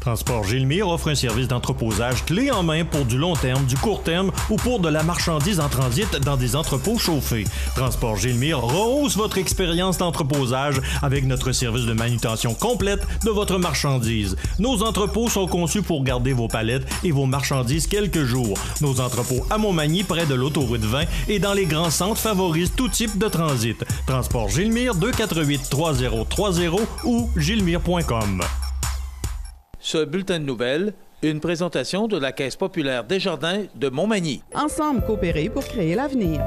Transport Gilmire offre un service d'entreposage clé en main pour du long terme, du court terme ou pour de la marchandise en transit dans des entrepôts chauffés. Transport Gilmire rehausse votre expérience d'entreposage avec notre service de manutention complète de votre marchandise. Nos entrepôts sont conçus pour garder vos palettes et vos marchandises quelques jours. Nos entrepôts à Montmagny, près de l'autoroute 20 et dans les grands centres favorisent tout type de transit. Transport Gilmire, 248-3030 ou gilmire.com. Ce bulletin de nouvelles, une présentation de la Caisse populaire Desjardins de Montmagny. Ensemble coopérer pour créer l'avenir.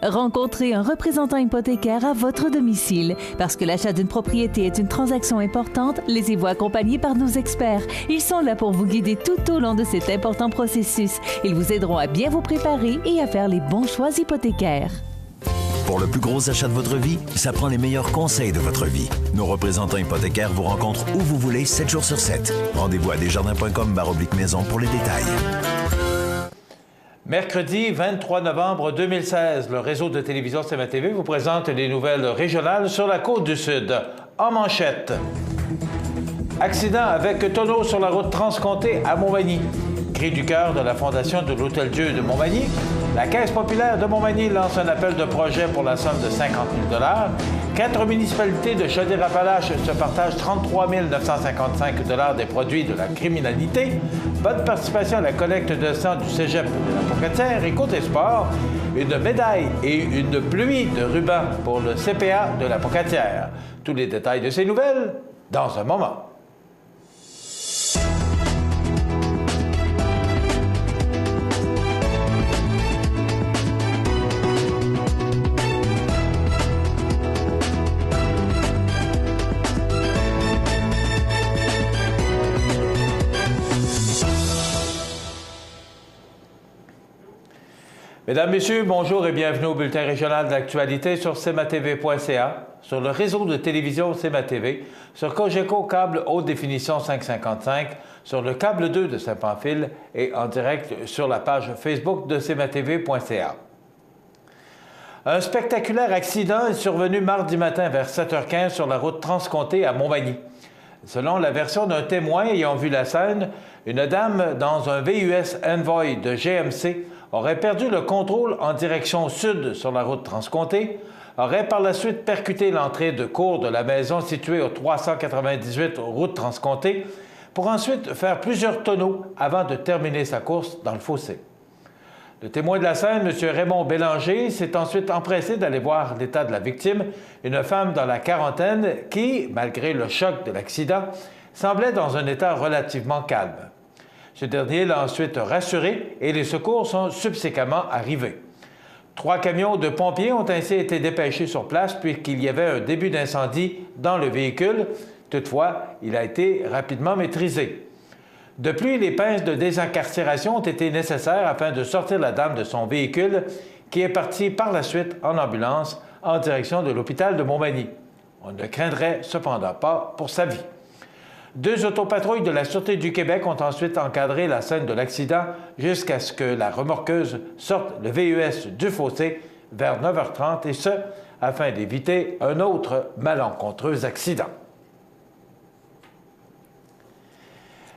Rencontrez un représentant hypothécaire à votre domicile. Parce que l'achat d'une propriété est une transaction importante, laissez-vous accompagner par nos experts. Ils sont là pour vous guider tout au long de cet important processus. Ils vous aideront à bien vous préparer et à faire les bons choix hypothécaires. Pour le plus gros achat de votre vie, ça prend les meilleurs conseils de votre vie. Nos représentants hypothécaires vous rencontrent où vous voulez, 7 jours sur 7. Rendez-vous à desjardins.com/maison pour les détails. Mercredi 23 novembre 2016, le réseau de télévision CMA-TV vous présente les nouvelles régionales sur la Côte-du-Sud. En manchette, accident avec tonneau sur la route transcontée à Montmagny. Cri du cœur de la Fondation de l'Hôtel-Dieu de Montmagny. La Caisse populaire de Montmagny lance un appel de projet pour la somme de 50 000 $. 4 municipalités de Chaudière-Appalaches se partagent 33 955 $ des produits de la criminalité. Bonne participation à la collecte de sang du cégep de la Pocatière. Et côté sport, une médaille et une pluie de rubans pour le CPA de la Pocatière. Tous les détails de ces nouvelles dans un moment. Mesdames, Messieurs, bonjour et bienvenue au bulletin régional d'actualité sur cmatv.ca, sur le réseau de télévision CMA-TV, sur Cogeco câble haute définition 555, sur le câble 2 de Saint-Pamphile et en direct sur la page Facebook de cmatv.ca. Un spectaculaire accident est survenu mardi matin vers 7h15 sur la route transcontée à Montmagny. Selon la version d'un témoin ayant vu la scène, une dame dans un VUS Envoy de GMC aurait perdu le contrôle en direction sud sur la route transcontée, aurait par la suite percuté l'entrée de cour de la maison située au 398 route transcontée pour ensuite faire plusieurs tonneaux avant de terminer sa course dans le fossé. Le témoin de la scène, M. Raymond Bélanger, s'est ensuite empressé d'aller voir l'état de la victime, une femme dans la quarantaine qui, malgré le choc de l'accident, semblait dans un état relativement calme. Ce dernier l'a ensuite rassuré et les secours sont subséquemment arrivés. 3 camions de pompiers ont ainsi été dépêchés sur place puisqu'il y avait un début d'incendie dans le véhicule. Toutefois, il a été rapidement maîtrisé. De plus, les pinces de désincarcération ont été nécessaires afin de sortir la dame de son véhicule qui est partie par la suite en ambulance en direction de l'hôpital de Montmagny. On ne craindrait cependant pas pour sa vie. 2 autopatrouilles de la Sûreté du Québec ont ensuite encadré la scène de l'accident jusqu'à ce que la remorqueuse sorte le VUS du fossé vers 9h30 et ce, afin d'éviter un autre malencontreux accident.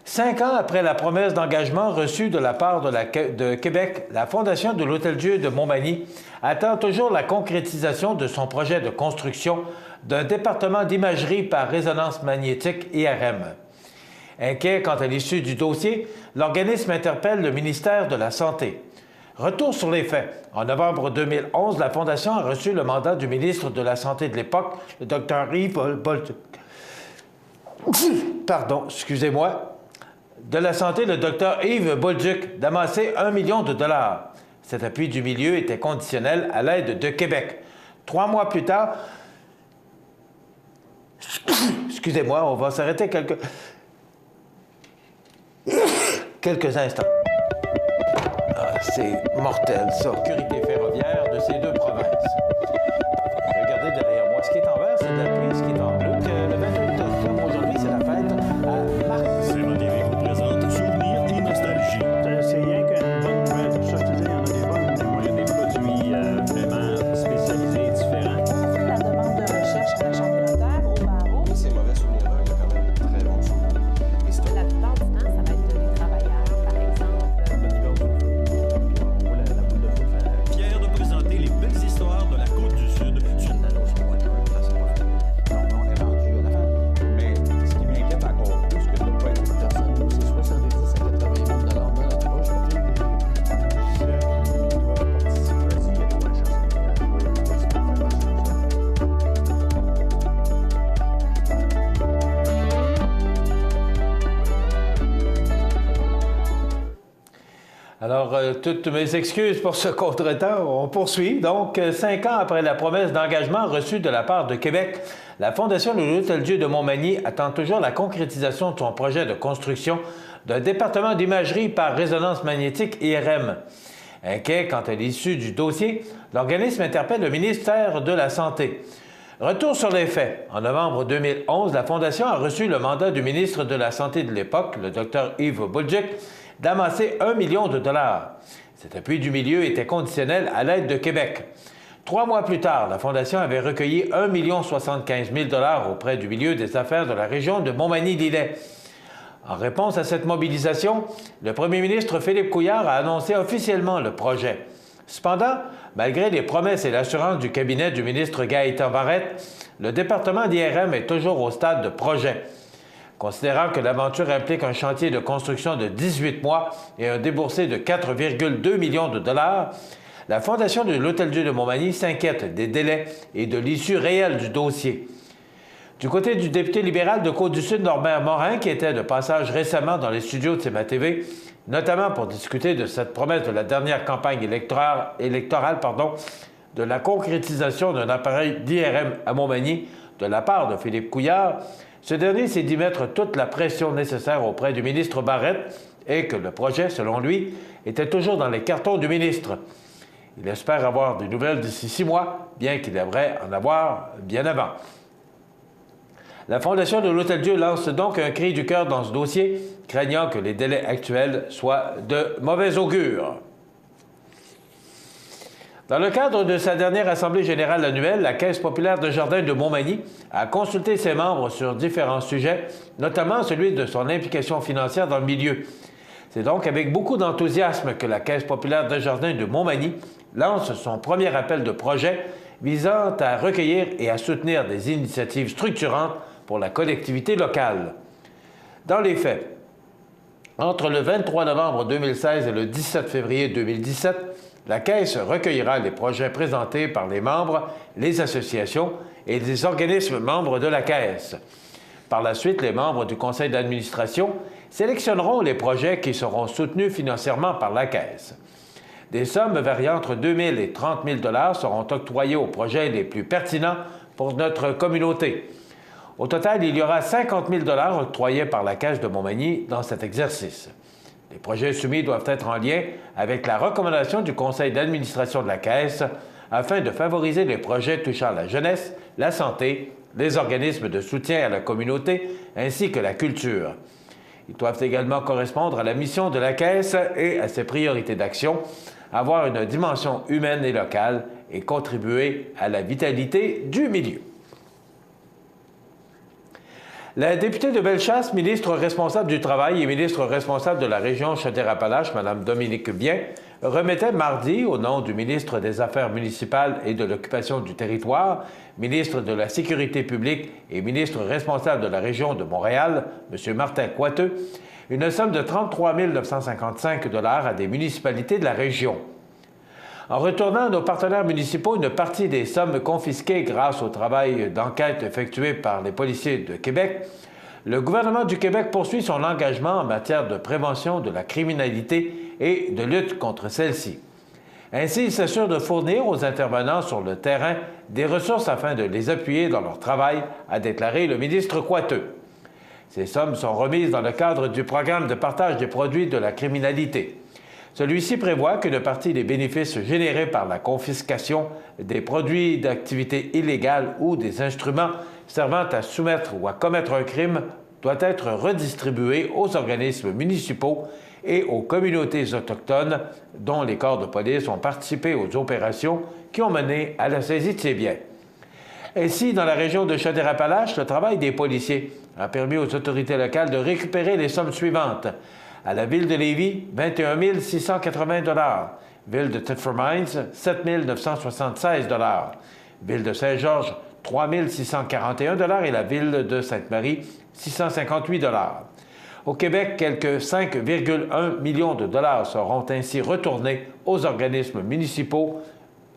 5 ans après la promesse d'engagement reçue de la part de Québec, la Fondation de l'Hôtel-Dieu de Montmagny attend toujours la concrétisation de son projet de construction d'un département d'imagerie par résonance magnétique IRM. Inquiet quant à l'issue du dossier, l'organisme interpelle le ministère de la Santé. Retour sur les faits. En novembre 2011, la Fondation a reçu le mandat du ministre de la Santé de l'époque, le Dr Yves Bolduc. De la Santé, le Dr Yves Bolduc, d'amasser 1 million de $. Cet appui du milieu était conditionnel à l'aide de Québec. 3 mois plus tard, excusez-moi, on va s'arrêter quelques instants. Ah, c'est mortel, ça. Sécurité ferroviaire de ces 2 provinces. Regardez derrière moi. Ce qui est en vert, c'est de la pluie. Ce qui est en bleu, le 28 octobre, aujourd'hui, c'est la fête à Marc. CMA-TV vous présente Souvenirs et Nostalgie. C'est rien qu'une bonne nouvelle. Pour ça, je te dis, il y en a des bonnes. Il y a des produits vraiment spécialisés et différents. On fait la demande de recherche à la Chambre de notaire au barreau. C'est mauvais souvenir. Alors, toutes mes excuses pour ce contretemps. On poursuit. Donc, 5 ans après la promesse d'engagement reçue de la part de Québec, la Fondation de l'Hôtel-Dieu de Montmagny attend toujours la concrétisation de son projet de construction d'un département d'imagerie par résonance magnétique IRM. Inquiet quant à l'issue du dossier, l'organisme interpelle le ministère de la Santé. Retour sur les faits. En novembre 2011, la Fondation a reçu le mandat du ministre de la Santé de l'époque, le Dr Yves Boulduc, d'amasser 1 million de dollars. Cet appui du milieu était conditionnel à l'aide de Québec. 3 mois plus tard, la Fondation avait recueilli 1 75 000 $ auprès du milieu des affaires de la région de Montmagny-Lillet. En réponse à cette mobilisation, le premier ministre Philippe Couillard a annoncé officiellement le projet. Cependant, malgré les promesses et l'assurance du cabinet du ministre Gaétan Barrette, le département d'IRM est toujours au stade de projet. Considérant que l'aventure implique un chantier de construction de 18 mois et un déboursé de 4,2 millions de dollars, la Fondation de l'Hôtel-Dieu de Montmagny s'inquiète des délais et de l'issue réelle du dossier. Du côté du député libéral de Côte-du-Sud, Norbert Morin, qui était de passage récemment dans les studios de CMA-TV, notamment pour discuter de cette promesse de la dernière campagne électorale, de la concrétisation d'un appareil d'IRM à Montmagny de la part de Philippe Couillard, ce dernier s'est dit mettre toute la pression nécessaire auprès du ministre Barrette et que le projet, selon lui, était toujours dans les cartons du ministre. Il espère avoir des nouvelles d'ici 6 mois, bien qu'il aimerait en avoir bien avant. La Fondation de l'Hôtel-Dieu lance donc un cri du cœur dans ce dossier, craignant que les délais actuels soient de mauvais augure. Dans le cadre de sa dernière Assemblée générale annuelle, la Caisse populaire de Jardins de Montmagny a consulté ses membres sur différents sujets, notamment celui de son implication financière dans le milieu. C'est donc avec beaucoup d'enthousiasme que la Caisse populaire de Jardins de Montmagny lance son premier appel de projet visant à recueillir et à soutenir des initiatives structurantes pour la collectivité locale. Dans les faits, entre le 23 novembre 2016 et le 17 février 2017, la Caisse recueillera les projets présentés par les membres, les associations et les organismes membres de la Caisse. Par la suite, les membres du conseil d'administration sélectionneront les projets qui seront soutenus financièrement par la Caisse. Des sommes variant entre 2 000 et 30 000 $ seront octroyées aux projets les plus pertinents pour notre communauté. Au total, il y aura 50 000 $ octroyés par la Caisse de Montmagny dans cet exercice. Les projets soumis doivent être en lien avec la recommandation du conseil d'administration de la Caisse afin de favoriser les projets touchant la jeunesse, la santé, les organismes de soutien à la communauté ainsi que la culture. Ils doivent également correspondre à la mission de la Caisse et à ses priorités d'action, avoir une dimension humaine et locale et contribuer à la vitalité du milieu. La députée de Bellechasse, ministre responsable du Travail et ministre responsable de la région Chaudière-Appalaches, Mme Dominique Bien, remettait mardi, au nom du ministre des Affaires municipales et de l'Occupation du territoire, ministre de la Sécurité publique et ministre responsable de la région de Montréal, M. Martin Coiteux, une somme de 33 955 $ à des municipalités de la région. En retournant à nos partenaires municipaux une partie des sommes confisquées grâce au travail d'enquête effectué par les policiers de Québec, le gouvernement du Québec poursuit son engagement en matière de prévention de la criminalité et de lutte contre celle-ci. Ainsi, il s'assure de fournir aux intervenants sur le terrain des ressources afin de les appuyer dans leur travail, a déclaré le ministre Coiteux. Ces sommes sont remises dans le cadre du programme de partage des produits de la criminalité. Celui-ci prévoit qu'une partie des bénéfices générés par la confiscation des produits d'activité illégale ou des instruments servant à soumettre ou à commettre un crime doit être redistribuée aux organismes municipaux et aux communautés autochtones dont les corps de police ont participé aux opérations qui ont mené à la saisie de ces biens. Ainsi, dans la région de Chaudière-Appalaches, le travail des policiers a permis aux autorités locales de récupérer les sommes suivantes. À la ville de Lévis, 21 680 $. Ville de Thetford Mines, 7 976 $. Ville de Saint-Georges, 3 641 $ et la ville de Sainte-Marie, 658 $. Au Québec, quelques 5,1 millions de dollars seront ainsi retournés aux organismes municipaux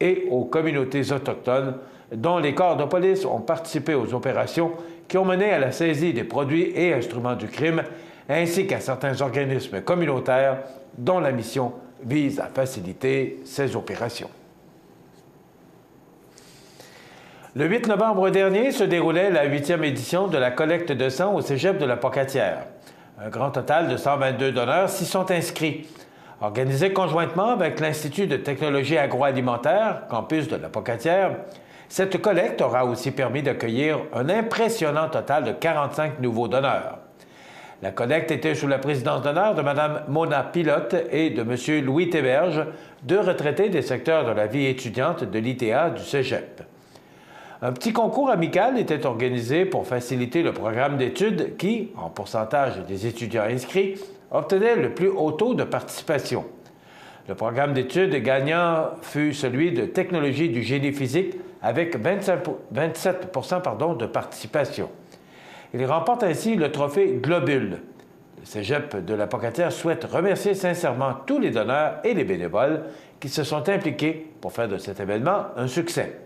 et aux communautés autochtones dont les corps de police ont participé aux opérations qui ont mené à la saisie des produits et instruments du crime, ainsi qu'à certains organismes communautaires dont la mission vise à faciliter ces opérations. Le 8 novembre dernier se déroulait la 8e édition de la collecte de sang au cégep de la Pocatière. Un grand total de 122 donneurs s'y sont inscrits. Organisée conjointement avec l'Institut de technologie agroalimentaire, campus de la Pocatière, cette collecte aura aussi permis d'accueillir un impressionnant total de 45 nouveaux donneurs. La collecte était sous la présidence d'honneur de Mme Mona Pilote et de M. Louis Théberge, deux retraités des secteurs de la vie étudiante de l'ITA du cégep. Un petit concours amical était organisé pour faciliter le programme d'études qui, en pourcentage des étudiants inscrits, obtenait le plus haut taux de participation. Le programme d'études gagnant fut celui de technologie du génie physique avec 27 de participation. Il remporte ainsi le trophée Globule. Le cégep de la Pocatière souhaite remercier sincèrement tous les donneurs et les bénévoles qui se sont impliqués pour faire de cet événement un succès.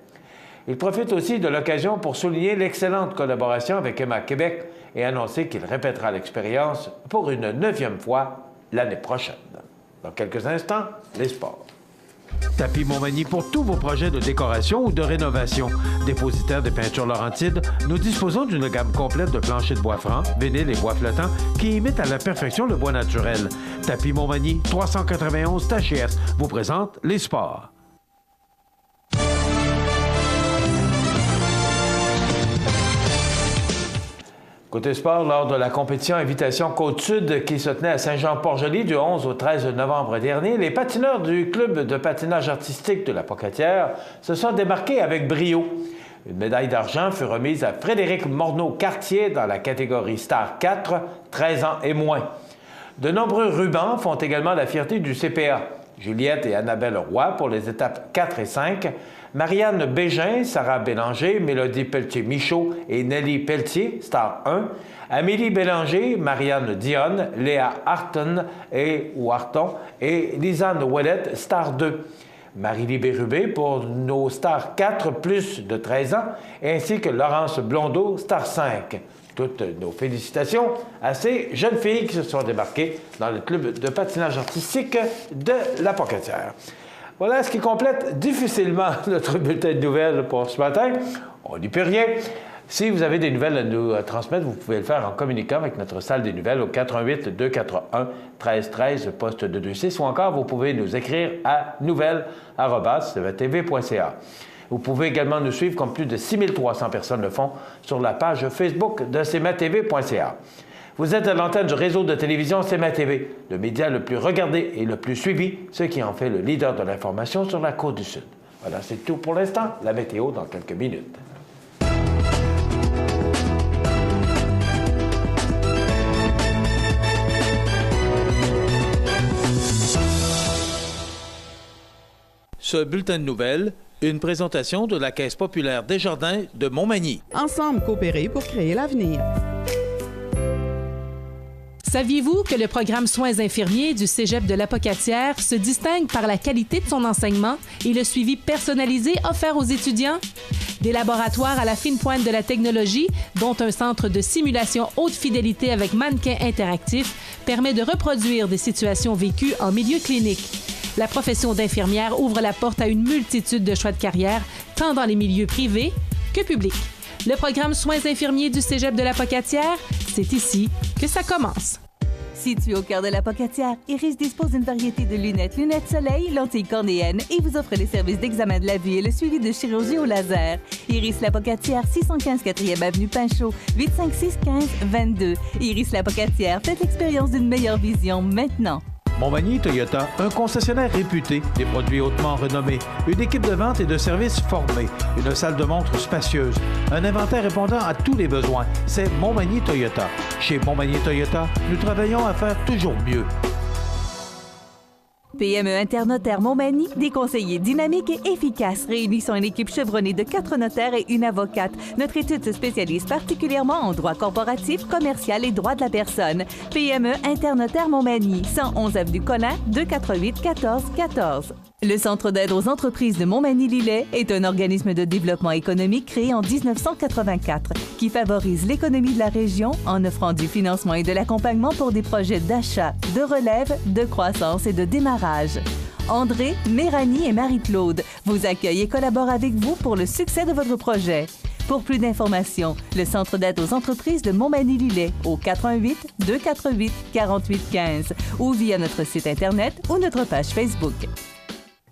Il profite aussi de l'occasion pour souligner l'excellente collaboration avec Emma Québec et annoncer qu'il répétera l'expérience pour une 9e fois l'année prochaine. Dans quelques instants, les sports. Tapis Montmagny pour tous vos projets de décoration ou de rénovation. Dépositaire de peinture Laurentide, nous disposons d'une gamme complète de planchers de bois franc, vinyle et bois flottant qui imitent à la perfection le bois naturel. Tapis Montmagny, 391 Tachias, vous présente les sports. Côté sport, lors de la compétition Invitation Côte-Sud qui se tenait à Saint-Jean-Port-Joli du 11 au 13 novembre dernier, les patineurs du club de patinage artistique de la Pocatière se sont démarqués avec brio. Une médaille d'argent fut remise à Frédéric Morneau-Cartier dans la catégorie Star 4, 13 ans et moins. De nombreux rubans font également la fierté du CPA. Juliette et Annabelle Roy pour les étapes 4 et 5, Marianne Bégin, Sarah Bélanger, Mélodie Pelletier-Michaud et Nelly Pelletier, Star 1, Amélie Bélanger, Marianne Dionne, Léa Harton et Lisanne Ouellette, Star 2. Marie-Lie Bérubé pour nos Star 4 plus de 13 ans, ainsi que Laurence Blondeau, Star 5. Toutes nos félicitations à ces jeunes filles qui se sont débarquées dans le club de patinage artistique de la Pocatière. Voilà ce qui complète difficilement notre bulletin de nouvelles pour ce matin. On n'y peut rien. Si vous avez des nouvelles à nous transmettre, vous pouvez le faire en communiquant avec notre salle des nouvelles au 418-241-1313, poste 226, ou encore vous pouvez nous écrire à nouvelles@cmatv.ca. Vous pouvez également nous suivre, comme plus de 6300 personnes le font, sur la page Facebook de cmatv.ca. Vous êtes à l'antenne du réseau de télévision CMA-TV, le média le plus regardé et le plus suivi, ce qui en fait le leader de l'information sur la Côte-du-Sud. Voilà, c'est tout pour l'instant. La météo dans quelques minutes. Ce bulletin de nouvelles, une présentation de la Caisse populaire Desjardins de Montmagny. Ensemble coopérer pour créer l'avenir. Saviez-vous que le programme Soins infirmiers du Cégep de la Pocatière se distingue par la qualité de son enseignement et le suivi personnalisé offert aux étudiants? Des laboratoires à la fine pointe de la technologie, dont un centre de simulation haute fidélité avec mannequins interactifs, permet de reproduire des situations vécues en milieu clinique. La profession d'infirmière ouvre la porte à une multitude de choix de carrière, tant dans les milieux privés que publics. Le programme Soins infirmiers du Cégep de la Pocatière, c'est ici que ça commence. Situé au cœur de la Pocatière, Iris dispose d'une variété de lunettes soleil, lentilles cornéennes et vous offre les services d'examen de la vue et le suivi de chirurgie au laser. Iris la Pocatière, 615 4e avenue Pinchot, 856-15-22. Iris la Pocatière, faites l'expérience d'une meilleure vision maintenant. Montmagny Toyota, un concessionnaire réputé, des produits hautement renommés, une équipe de vente et de services formée, une salle de montre spacieuse, un inventaire répondant à tous les besoins. C'est Montmagny Toyota. Chez Montmagny Toyota, nous travaillons à faire toujours mieux. PME Internotaire Montmagny, des conseillers dynamiques et efficaces réunissant une équipe chevronnée de 4 notaires et une avocate. Notre étude se spécialise particulièrement en droit corporatif, commercial et droit de la personne. PME Internotaire Montmagny, 111 avenue Collin, 248 14 14. Le Centre d'aide aux entreprises de Montmagny-Lillet est un organisme de développement économique créé en 1984 qui favorise l'économie de la région en offrant du financement et de l'accompagnement pour des projets d'achat, de relève, de croissance et de démarrage. André, Méranie et Marie-Claude vous accueillent et collaborent avec vous pour le succès de votre projet. Pour plus d'informations, le Centre d'aide aux entreprises de Montmagny-Lillet au 418-248-4815 ou via notre site Internet ou notre page Facebook.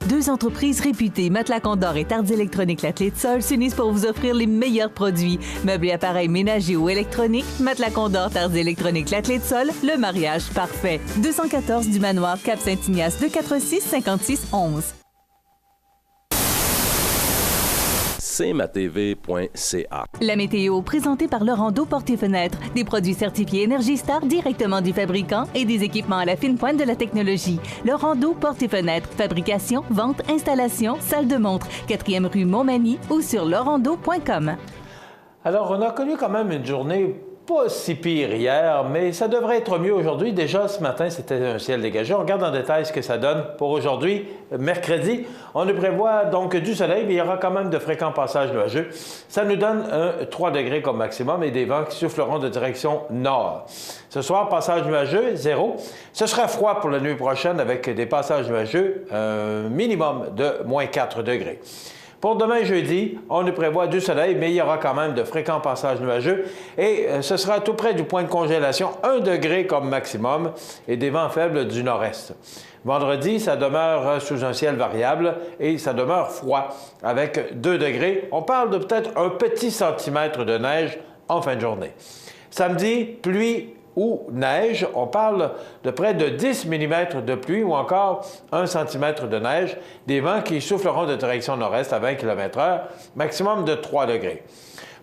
Deux entreprises réputées, Matelas Condor et Tardes Électroniques La Clé de Sol, s'unissent pour vous offrir les meilleurs produits. Meubles et appareils ménagers ou électroniques, Matelas Condor, Tardes Électroniques La Clé de Sol, le mariage parfait. 214 du Manoir, Cap Saint-Ignace, 246-5611. cmatv.ca. La météo, présentée par Laurando Portes et Fenêtres. Des produits certifiés Énergie Star directement du fabricant et des équipements à la fine pointe de la technologie. Laurando Portes et Fenêtres. Fabrication, vente, installation, salle de montre. 4e rue Montmagny ou sur laurando.com. Alors, on a connu quand même une journée pas si pire hier, mais ça devrait être mieux aujourd'hui. Déjà, ce matin, c'était un ciel dégagé. On regarde en détail ce que ça donne pour aujourd'hui, mercredi. On nous prévoit donc du soleil, mais il y aura quand même de fréquents passages nuageux. Ça nous donne 3 degrés comme maximum et des vents qui souffleront de direction nord. Ce soir, passage nuageux, 0. Ce sera froid pour la nuit prochaine avec des passages nuageux, minimum de moins 4 degrés. Pour demain jeudi, on nous prévoit du soleil, mais il y aura quand même de fréquents passages nuageux et ce sera tout près du point de congélation, 1 degré comme maximum et des vents faibles du nord-est. Vendredi, ça demeure sous un ciel variable et ça demeure froid avec 2 degrés. On parle de peut-être un petit centimètre de neige en fin de journée. Samedi, pluie ou neige, on parle de près de 10 mm de pluie ou encore 1 cm de neige, des vents qui souffleront de direction nord-est à 20 km/h, maximum de 3 degrés.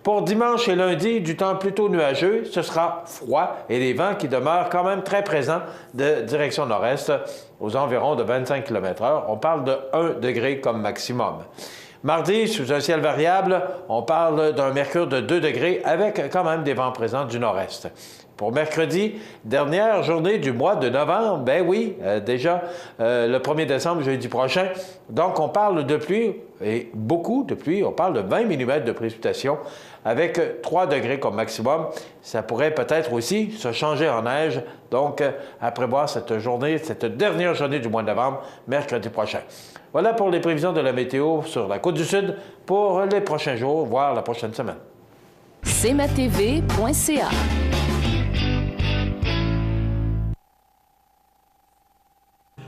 Pour dimanche et lundi, du temps plutôt nuageux, ce sera froid et des vents qui demeurent quand même très présents de direction nord-est aux environs de 25 km/h. On parle de 1 degré comme maximum. Mardi, sous un ciel variable, on parle d'un mercure de 2 degrés avec quand même des vents présents du nord-est. Pour mercredi, dernière journée du mois de novembre, ben oui, déjà le 1er décembre, jeudi prochain. Donc, on parle de pluie, et beaucoup de pluie, on parle de 20 mm de précipitations avec 3 degrés comme maximum. Ça pourrait peut-être aussi se changer en neige, donc à prévoir cette journée, cette dernière journée du mois de novembre, mercredi prochain. Voilà pour les prévisions de la météo sur la Côte-du-Sud pour les prochains jours, voire la prochaine semaine. cmatv.ca.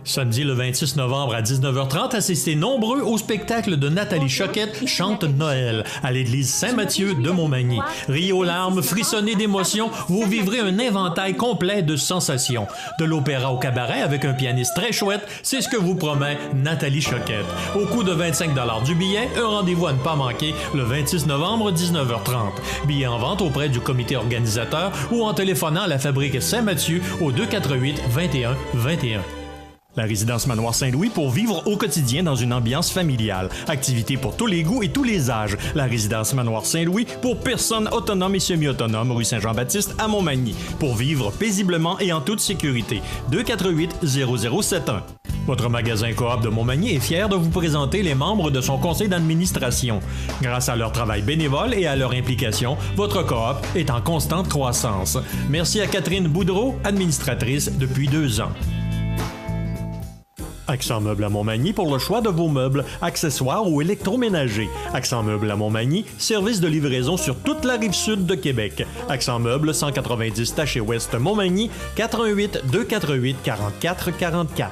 Samedi le 26 novembre à 19h30, assistez nombreux au spectacle de Nathalie Choquette chante Noël à l'église Saint-Mathieu de Montmagny. Riez aux larmes, frissonnez d'émotion, vous vivrez un inventaire complet de sensations. De l'opéra au cabaret avec un pianiste très chouette, c'est ce que vous promet Nathalie Choquette. Au coût de 25 $ du billet, un rendez-vous à ne pas manquer le 26 novembre 19h30. Billets en vente auprès du comité organisateur ou en téléphonant à la fabrique Saint-Mathieu au 248 21 21. La résidence Manoir Saint-Louis pour vivre au quotidien dans une ambiance familiale. Activités pour tous les goûts et tous les âges. La résidence Manoir Saint-Louis pour personnes autonomes et semi-autonomes, rue Saint-Jean-Baptiste à Montmagny. Pour vivre paisiblement et en toute sécurité. 248-0071. Votre magasin Coop de Montmagny est fier de vous présenter les membres de son conseil d'administration. Grâce à leur travail bénévole et à leur implication, votre Coop est en constante croissance. Merci à Catherine Boudreau, administratrice depuis 2 ans. Accent Meubles à Montmagny pour le choix de vos meubles, accessoires ou électroménagers. Accent Meubles à Montmagny, service de livraison sur toute la rive sud de Québec. Accent Meubles, 190 Taché Ouest Montmagny, 418-248-4444.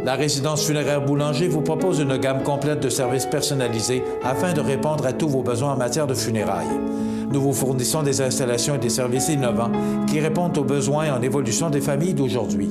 La résidence funéraire Boulanger vous propose une gamme complète de services personnalisés afin de répondre à tous vos besoins en matière de funérailles. Nous vous fournissons des installations et des services innovants qui répondent aux besoins en évolution des familles d'aujourd'hui.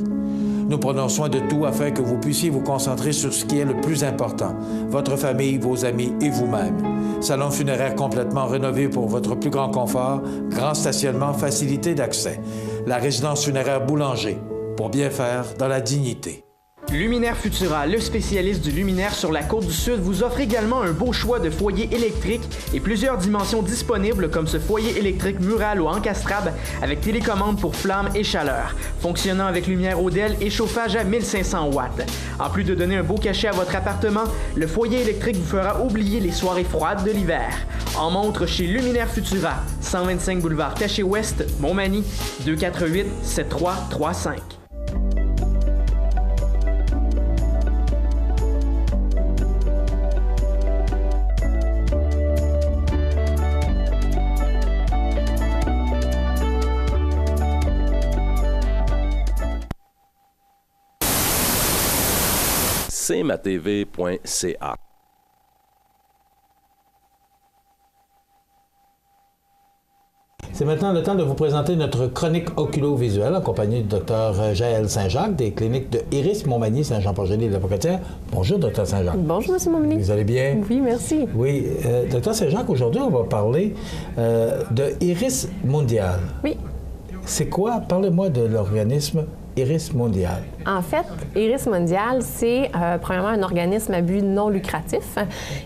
Nous prenons soin de tout afin que vous puissiez vous concentrer sur ce qui est le plus important, votre famille, vos amis et vous-même. Salon funéraire complètement rénové pour votre plus grand confort, grand stationnement, facilité d'accès. La résidence funéraire Boulanger, pour bien faire dans la dignité. Luminaire Futura, le spécialiste du luminaire sur la Côte-du-Sud, vous offre également un beau choix de foyers électriques et plusieurs dimensions disponibles comme ce foyer électrique mural ou encastrable avec télécommande pour flammes et chaleur, fonctionnant avec lumière Odell et chauffage à 1500 watts. En plus de donner un beau cachet à votre appartement, le foyer électrique vous fera oublier les soirées froides de l'hiver. En montre chez Luminaire Futura, 125 boulevard Taché-Ouest, Montmagny, 248-7335. cmatv.ca. C'est maintenant le temps de vous présenter notre chronique oculo-visuelle en compagnie du Dr Jaël Saint-Jacques des cliniques de Iris Montmagny, Saint-Jean-Port-Joli et l'Apocatière. Bonjour, Dr Saint-Jacques. Bonjour, M. Montmagny. Vous allez bien? Oui, merci. Oui, Dr Saint-Jacques, aujourd'hui, on va parler de Iris Mondial. Oui. C'est quoi? Parlez-moi de l'organisme Iris Mondial. En fait, Iris Mondial, c'est premièrement un organisme à but non lucratif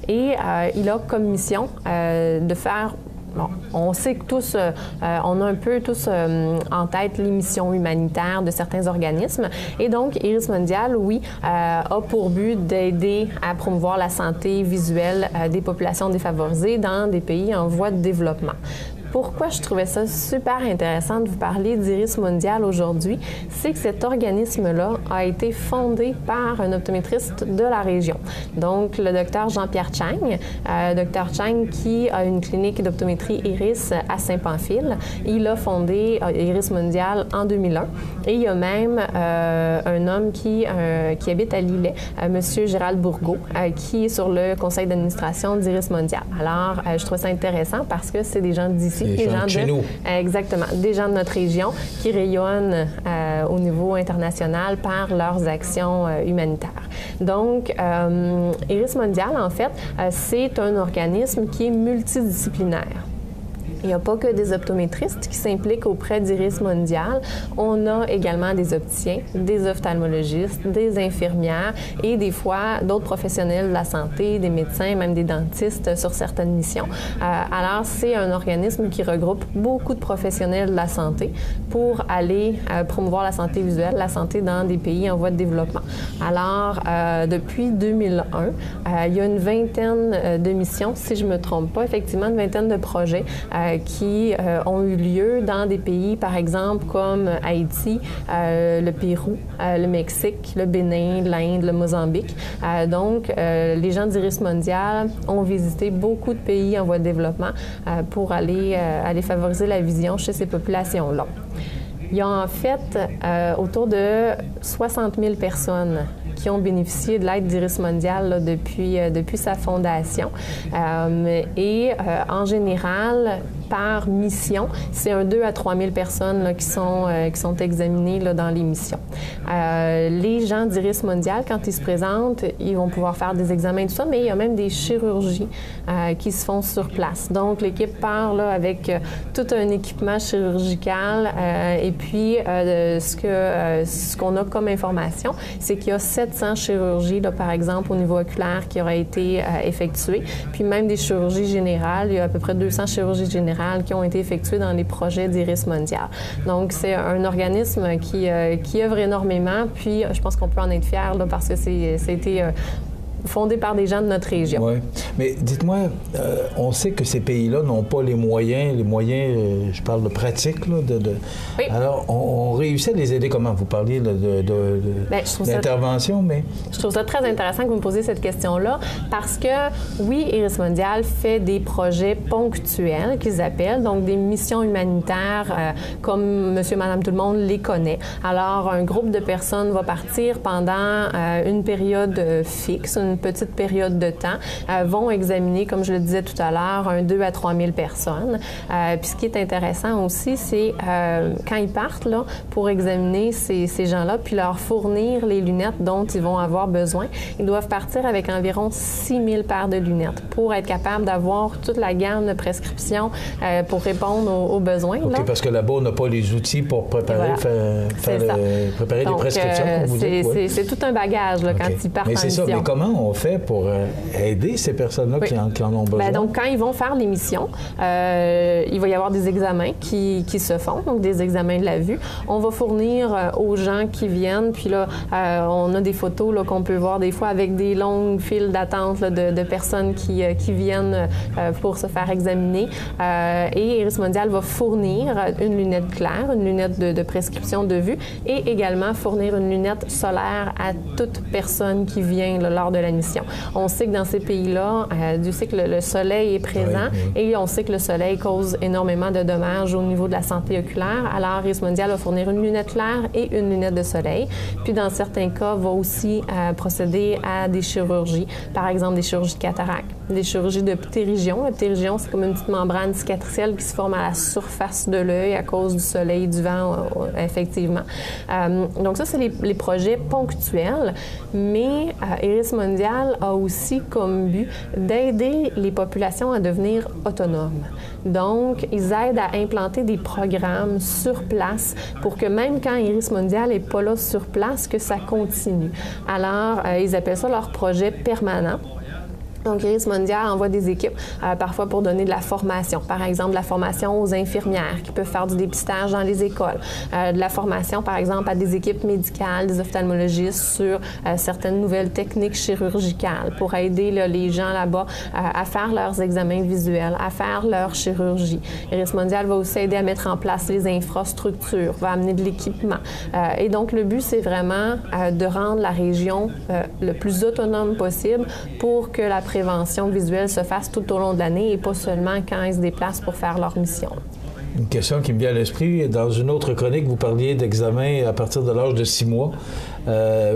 et il a comme mission de faire... Bon, on sait que tous, on a un peu tous en tête les missions humanitaires de certains organismes. Et donc, Iris Mondial, oui, a pour but d'aider à promouvoir la santé visuelle des populations défavorisées dans des pays en voie de développement. Pourquoi je trouvais ça super intéressant de vous parler d'Iris Mondial aujourd'hui, c'est que cet organisme-là a été fondé par un optométriste de la région. Donc, le docteur Jean-Pierre Chang, docteur Chang qui a une clinique d'optométrie Iris à Saint-Pamphile. Il a fondé Iris Mondial en 2001. Et il y a même un homme qui habite à Lillet, M. Gérald Bourgault, qui est sur le conseil d'administration d'Iris Mondial. Alors, je trouve ça intéressant parce que c'est des gens d'ici. Des gens de chez nous. Exactement. Des gens de notre région qui rayonnent au niveau international par leurs actions humanitaires. Donc, Iris Mondial, en fait, c'est un organisme qui est multidisciplinaire. Il n'y a pas que des optométristes qui s'impliquent auprès d'Iris Mondial. On a également des opticiens, des ophtalmologistes, des infirmières et des fois d'autres professionnels de la santé, des médecins, même des dentistes sur certaines missions. Alors, c'est un organisme qui regroupe beaucoup de professionnels de la santé pour aller promouvoir la santé visuelle, la santé dans des pays en voie de développement. Alors, depuis 2001, il y a une vingtaine de missions, si je ne me trompe pas, effectivement, une vingtaine de projets qui ont eu lieu dans des pays, par exemple, comme Haïti, le Pérou, le Mexique, le Bénin, l'Inde, le Mozambique. Donc, les gens d'Iris Mondial ont visité beaucoup de pays en voie de développement pour aller favoriser la vision chez ces populations-là. Il y a en fait autour de 60 000 personnes qui ont bénéficié de l'aide d'Iris Mondial là, depuis sa fondation. En général, par mission, c'est 2 à 3 000 personnes là, qui sont examinées là, dans les missions. Les gens d'Iris Mondial, quand ils se présentent, ils vont pouvoir faire des examens et tout ça, mais il y a même des chirurgies qui se font sur place. Donc, l'équipe part là, avec tout un équipement chirurgical et puis ce qu'on a comme information, c'est qu'il y a 700 chirurgies, là, par exemple, au niveau oculaire qui auraient été effectuées. Puis même des chirurgies générales, il y a à peu près 200 chirurgies générales qui ont été effectuées dans les projets d'Iris Mondial. Donc, c'est un organisme qui œuvre énormément, puis je pense qu'on peut en être fiers là, parce que ça a été fondé par des gens de notre région. Oui. Mais dites-moi, on sait que ces pays-là n'ont pas les moyens, je parle de pratique, là, Oui. Alors, on réussit à les aider comment? Vous parliez d'intervention, mais... Je trouve ça très intéressant que vous me posiez cette question-là, parce que, oui, Iris Mondial fait des projets ponctuels, qu'ils appellent, donc des missions humanitaires, comme monsieur, madame, tout le monde les connaît. Alors, un groupe de personnes va partir pendant une période fixe, une petite période de temps, vont examiner, comme je le disais tout à l'heure, 2 à 3 000 personnes. Puis ce qui est intéressant aussi, c'est quand ils partent là, pour examiner ces gens-là, puis leur fournir les lunettes dont ils vont avoir besoin, ils doivent partir avec environ 6 000 paires de lunettes pour être capable d'avoir toute la gamme de prescriptions pour répondre aux besoins. OK, là. Parce que là-bas, on n'a pas les outils pour préparer, préparer des prescriptions, comme vous dites. C'est tout un bagage là, quand ils partent en mission. Mais c'est ça, mais comment on fait pour aider ces personnes-là qui en ont besoin? Donc, quand ils vont faire les missions, il va y avoir des examens qui se font, donc des examens de la vue. On va fournir aux gens qui viennent, puis là, on a des photos là, qu'on peut voir des fois avec des longues files d'attente là, de personnes qui viennent pour se faire examiner. Et Iris Mondial va fournir une lunette claire, une lunette de prescription de vue et également fournir une lunette solaire à toute personne qui vient là, lors de la mission. On sait que dans ces pays-là, Dieu sait que le soleil est présent et on sait que le soleil cause énormément de dommages au niveau de la santé oculaire. Alors, Iris Mondial va fournir une lunette claire et une lunette de soleil. Puis, dans certains cas, va aussi procéder à des chirurgies, par exemple des chirurgies de cataracte, des chirurgies de ptérygion. La ptérygion, c'est comme une petite membrane cicatricielle qui se forme à la surface de l'œil à cause du soleil, du vent, effectivement. Donc ça, c'est les projets ponctuels, mais Iris Mondial a aussi comme but d'aider les populations à devenir autonomes. Donc, ils aident à implanter des programmes sur place pour que même quand Iris Mondial n'est pas là sur place, que ça continue. Alors, ils appellent ça leur projet permanent. Donc, Iris Mondial envoie des équipes parfois pour donner de la formation. Par exemple, de la formation aux infirmières qui peuvent faire du dépistage dans les écoles. De la formation, par exemple, à des équipes médicales, des ophtalmologistes sur certaines nouvelles techniques chirurgicales pour aider là, les gens là-bas à faire leurs examens visuels, à faire leur chirurgie. Iris Mondial va aussi aider à mettre en place les infrastructures, va amener de l'équipement. Et donc, le but, c'est vraiment de rendre la région le plus autonome possible pour que la prévention visuelle se fasse tout au long de l'année et pas seulement quand ils se déplacent pour faire leur mission. Une question qui me vient à l'esprit. Dans une autre chronique, vous parliez d'examens à partir de l'âge de 6 mois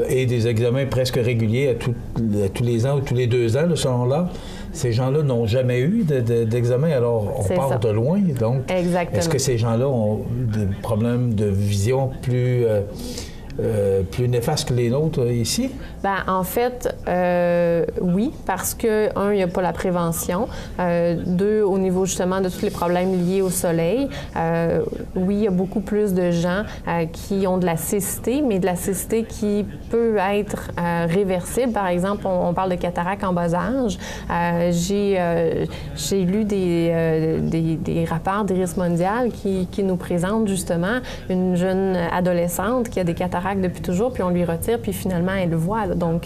et des examens presque réguliers à tous les ans ou tous les 2 ans, selon l'âge. Ces gens-là n'ont jamais eu d'examen, alors on part de loin. Donc, est-ce que ces gens-là ont des problèmes de vision plus néfastes que les nôtres ici? Bien, en fait, oui, parce que, 1, il n'y a pas la prévention. 2, au niveau justement de tous les problèmes liés au soleil. Oui, il y a beaucoup plus de gens qui ont de la cécité, mais de la cécité qui peut être réversible. Par exemple, on parle de cataracte en bas âge. J'ai lu des rapports d'Iris Mondial qui nous présentent justement une jeune adolescente qui a des cataractes depuis toujours, puis on lui retire, puis finalement, elle le voit. Là. Donc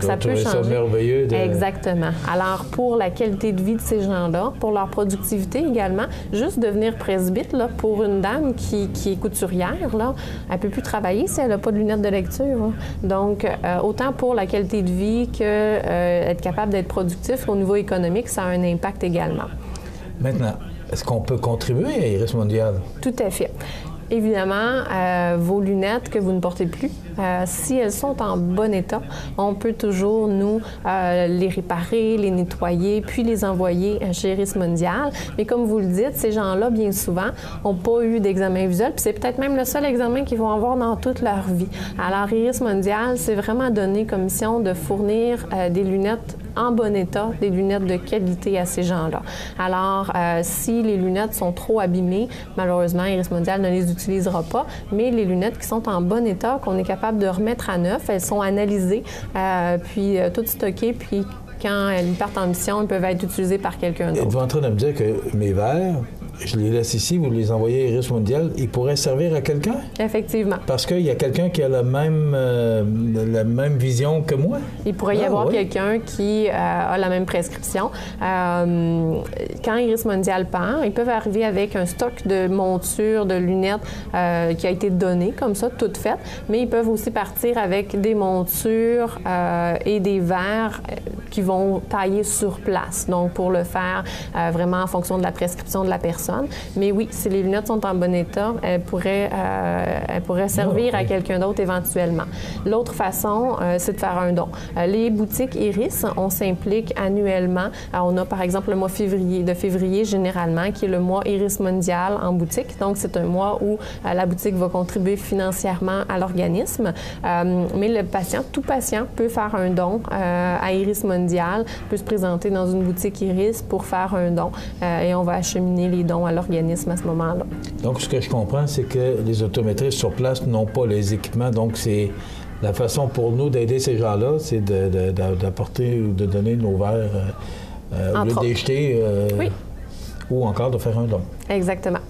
ça peut changer. Ça merveilleux. Exactement. Alors, pour la qualité de vie de ces gens-là, pour leur productivité également, juste devenir presbyte, là, pour une dame qui est couturière, là, elle ne peut plus travailler si elle n'a pas de lunettes de lecture. Hein. Donc, autant pour la qualité de vie que être capable d'être productif au niveau économique, ça a un impact également. Maintenant, est-ce qu'on peut contribuer à Iris Mondial? Tout à fait. Évidemment, vos lunettes que vous ne portez plus, si elles sont en bon état, on peut toujours, nous, les réparer, les nettoyer, puis les envoyer chez Iris Mondial. Mais comme vous le dites, ces gens-là, bien souvent, n'ont pas eu d'examen visuel, puis c'est peut-être même le seul examen qu'ils vont avoir dans toute leur vie. Alors, Iris Mondial, c'est vraiment donné comme mission de fournir des lunettes en bon état, des lunettes de qualité à ces gens-là. Alors, si les lunettes sont trop abîmées, malheureusement, Iris Mondial ne les utilisera pas, mais les lunettes qui sont en bon état, qu'on est capable de remettre à neuf, elles sont analysées, puis toutes stockées, puis quand elles partent en mission, elles peuvent être utilisées par quelqu'un d'autre. Êtes-vous en train de me dire que mes verres, je les laisse ici, vous les envoyez à Iris Mondial, ils pourraient servir à quelqu'un? Effectivement. Parce qu'il y a quelqu'un qui a la même vision que moi? Il pourrait y avoir quelqu'un qui a la même prescription. Quand Iris Mondial part, ils peuvent arriver avec un stock de montures, de lunettes qui a été donné, comme ça, toutes faites, mais ils peuvent aussi partir avec des montures et des verres qui vont tailler sur place, donc pour le faire vraiment en fonction de la prescription de la personne. Mais oui, si les lunettes sont en bon état, elles pourraient servir à quelqu'un d'autre éventuellement. L'autre façon, c'est de faire un don. Les boutiques Iris, on s'implique annuellement. On a par exemple le mois de février généralement, qui est le mois Iris mondial en boutique. Donc, c'est un mois où la boutique va contribuer financièrement à l'organisme. Mais le patient, tout patient peut faire un don à Iris mondial, peut se présenter dans une boutique Iris pour faire un don et on va acheminer les dons à l'organisme à ce moment-là. Donc, ce que je comprends, c'est que les optométristes sur place n'ont pas les équipements. Donc, c'est la façon pour nous d'aider ces gens-là, c'est d'apporter ou de donner nos verres au lieu de les jeter ou encore de faire un don. Exactement.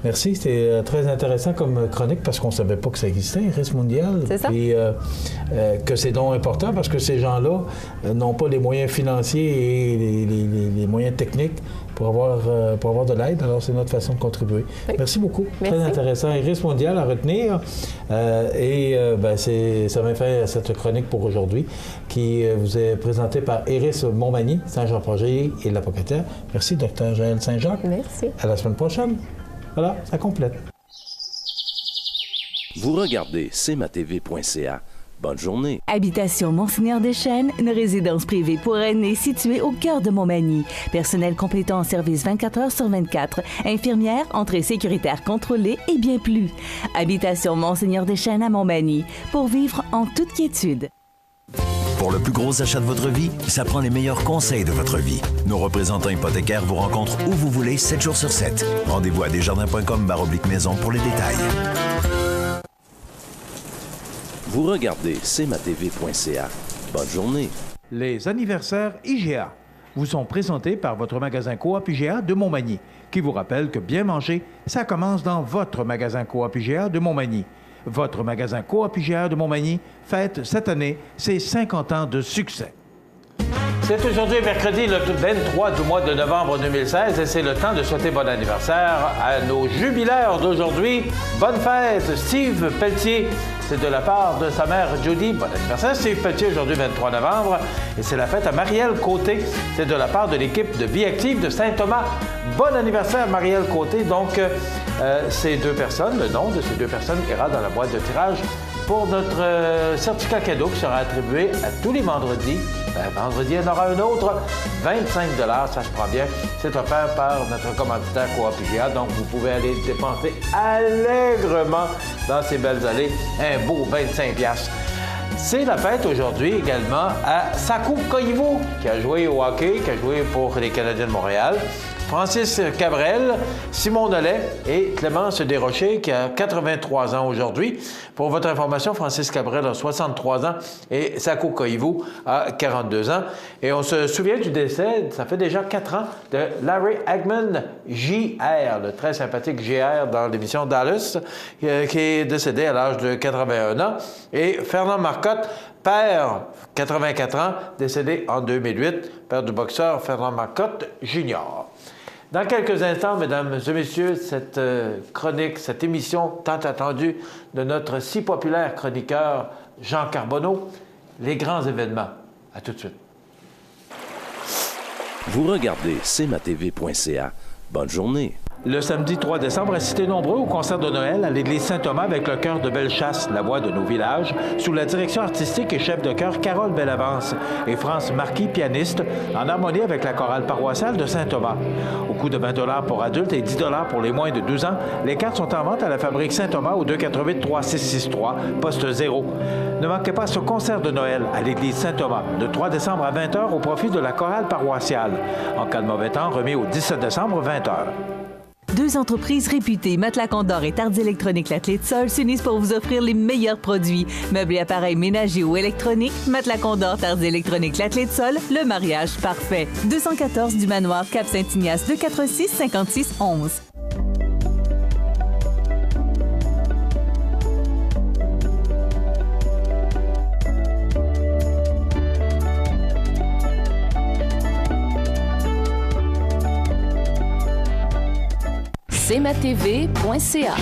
Merci, c'était très intéressant comme chronique parce qu'on ne savait pas que ça existait, Iris mondial. C'est ça. Puis que c'est donc important parce que ces gens-là n'ont pas les moyens financiers et les moyens techniques pour avoir de l'aide. Alors, c'est notre façon de contribuer. Oui. Merci beaucoup. Merci. Très intéressant. Iris mondial à retenir. Ça m'a fait cette chronique pour aujourd'hui qui vous est présentée par Iris Montmagny, Saint-Jean-Port-Joli et l'Apocatière. Merci, Dr. Jaël Saint-Jacques. Merci. À la semaine prochaine. Voilà, ça complète. Vous regardez cmatv.ca. Bonne journée. Habitation Monseigneur Deschênes, une résidence privée pour aînés située au cœur de Montmagny. Personnel complétant en service 24 heures sur 24. Infirmière, entrée sécuritaire contrôlée et bien plus. Habitation Monseigneur Deschênes à Montmagny. Pour vivre en toute quiétude. Pour le plus gros achat de votre vie, ça prend les meilleurs conseils de votre vie. Nos représentants hypothécaires vous rencontrent où vous voulez, 7 jours sur 7. Rendez-vous à desjardins.com/maison pour les détails. Vous regardez cmatv.ca. Bonne journée. Les anniversaires IGA vous sont présentés par votre magasin Coop IGA de Montmagny, qui vous rappelle que bien manger, ça commence dans votre magasin Coop IGA de Montmagny. Votre magasin Coop IGA de Montmagny fête cette année ses 50 ans de succès. C'est aujourd'hui mercredi le 23 du mois de novembre 2016 et c'est le temps de souhaiter bon anniversaire à nos jubilaires d'aujourd'hui. Bonne fête, Steve Pelletier. C'est de la part de sa mère Judy. Bon anniversaire, Steve Pelletier, aujourd'hui 23 novembre. Et c'est la fête à Marielle Côté. C'est de la part de l'équipe de Vie Active de Saint-Thomas. Bon anniversaire, Marielle Côté. Donc, ces deux personnes, le nom de ces deux personnes ira dans la boîte de tirage pour notre certificat cadeau qui sera attribué à tous les vendredis. Vendredi, il y en aura un autre, 25 $, ça se prend bien. C'est offert par notre commanditaire Coop IGA, donc vous pouvez aller dépenser allègrement dans ces belles allées. Un beau 25 $. C'est la fête aujourd'hui également à Sakou Koivu, qui a joué au hockey, qui a joué pour les Canadiens de Montréal. Francis Cabrel, Simon Nollet et Clémence Desrochers, qui a 83 ans aujourd'hui. Pour votre information, Francis Cabrel a 63 ans et Sakou Koivu a 42 ans. Et on se souvient du décès, ça fait déjà 4 ans, de Larry Hagman, JR, le très sympathique JR dans l'émission Dallas, qui est décédé à l'âge de 81 ans. Et Fernand Marcotte, père, 84 ans, décédé en 2008, père du boxeur Fernand Marcotte Jr. Dans quelques instants, mesdames et messieurs, cette chronique, cette émission tant attendue de notre si populaire chroniqueur Jean Carbonneau, les grands événements. À tout de suite. Vous regardez cmatv.ca. Bonne journée. Le samedi 3 décembre, assistez nombreux au concert de Noël à l'église Saint-Thomas avec le chœur de Bellechasse, la voix de nos villages, sous la direction artistique et chef de chœur Carole Bellavance et France Marquis, pianiste, en harmonie avec la chorale paroissiale de Saint-Thomas. Au coût de 20 $ pour adultes et 10 $ pour les moins de 12 ans, les cartes sont en vente à la fabrique Saint-Thomas au 248-3663, poste 0. Ne manquez pas ce concert de Noël à l'église Saint-Thomas, le 3 décembre à 20 h au profit de la chorale paroissiale. En cas de mauvais temps, remis au 17 décembre, 20 h. Deux entreprises réputées, Matelas Condor et Tardy Électronique La Clé de Sol, s'unissent pour vous offrir les meilleurs produits. Meubles et appareils ménagers ou électroniques, Matelas Condor, Tardy Électronique La Clé de Sol, le mariage parfait. 214 du Manoir, Cap Saint-Ignace, 246 56 11. cmatv.ca.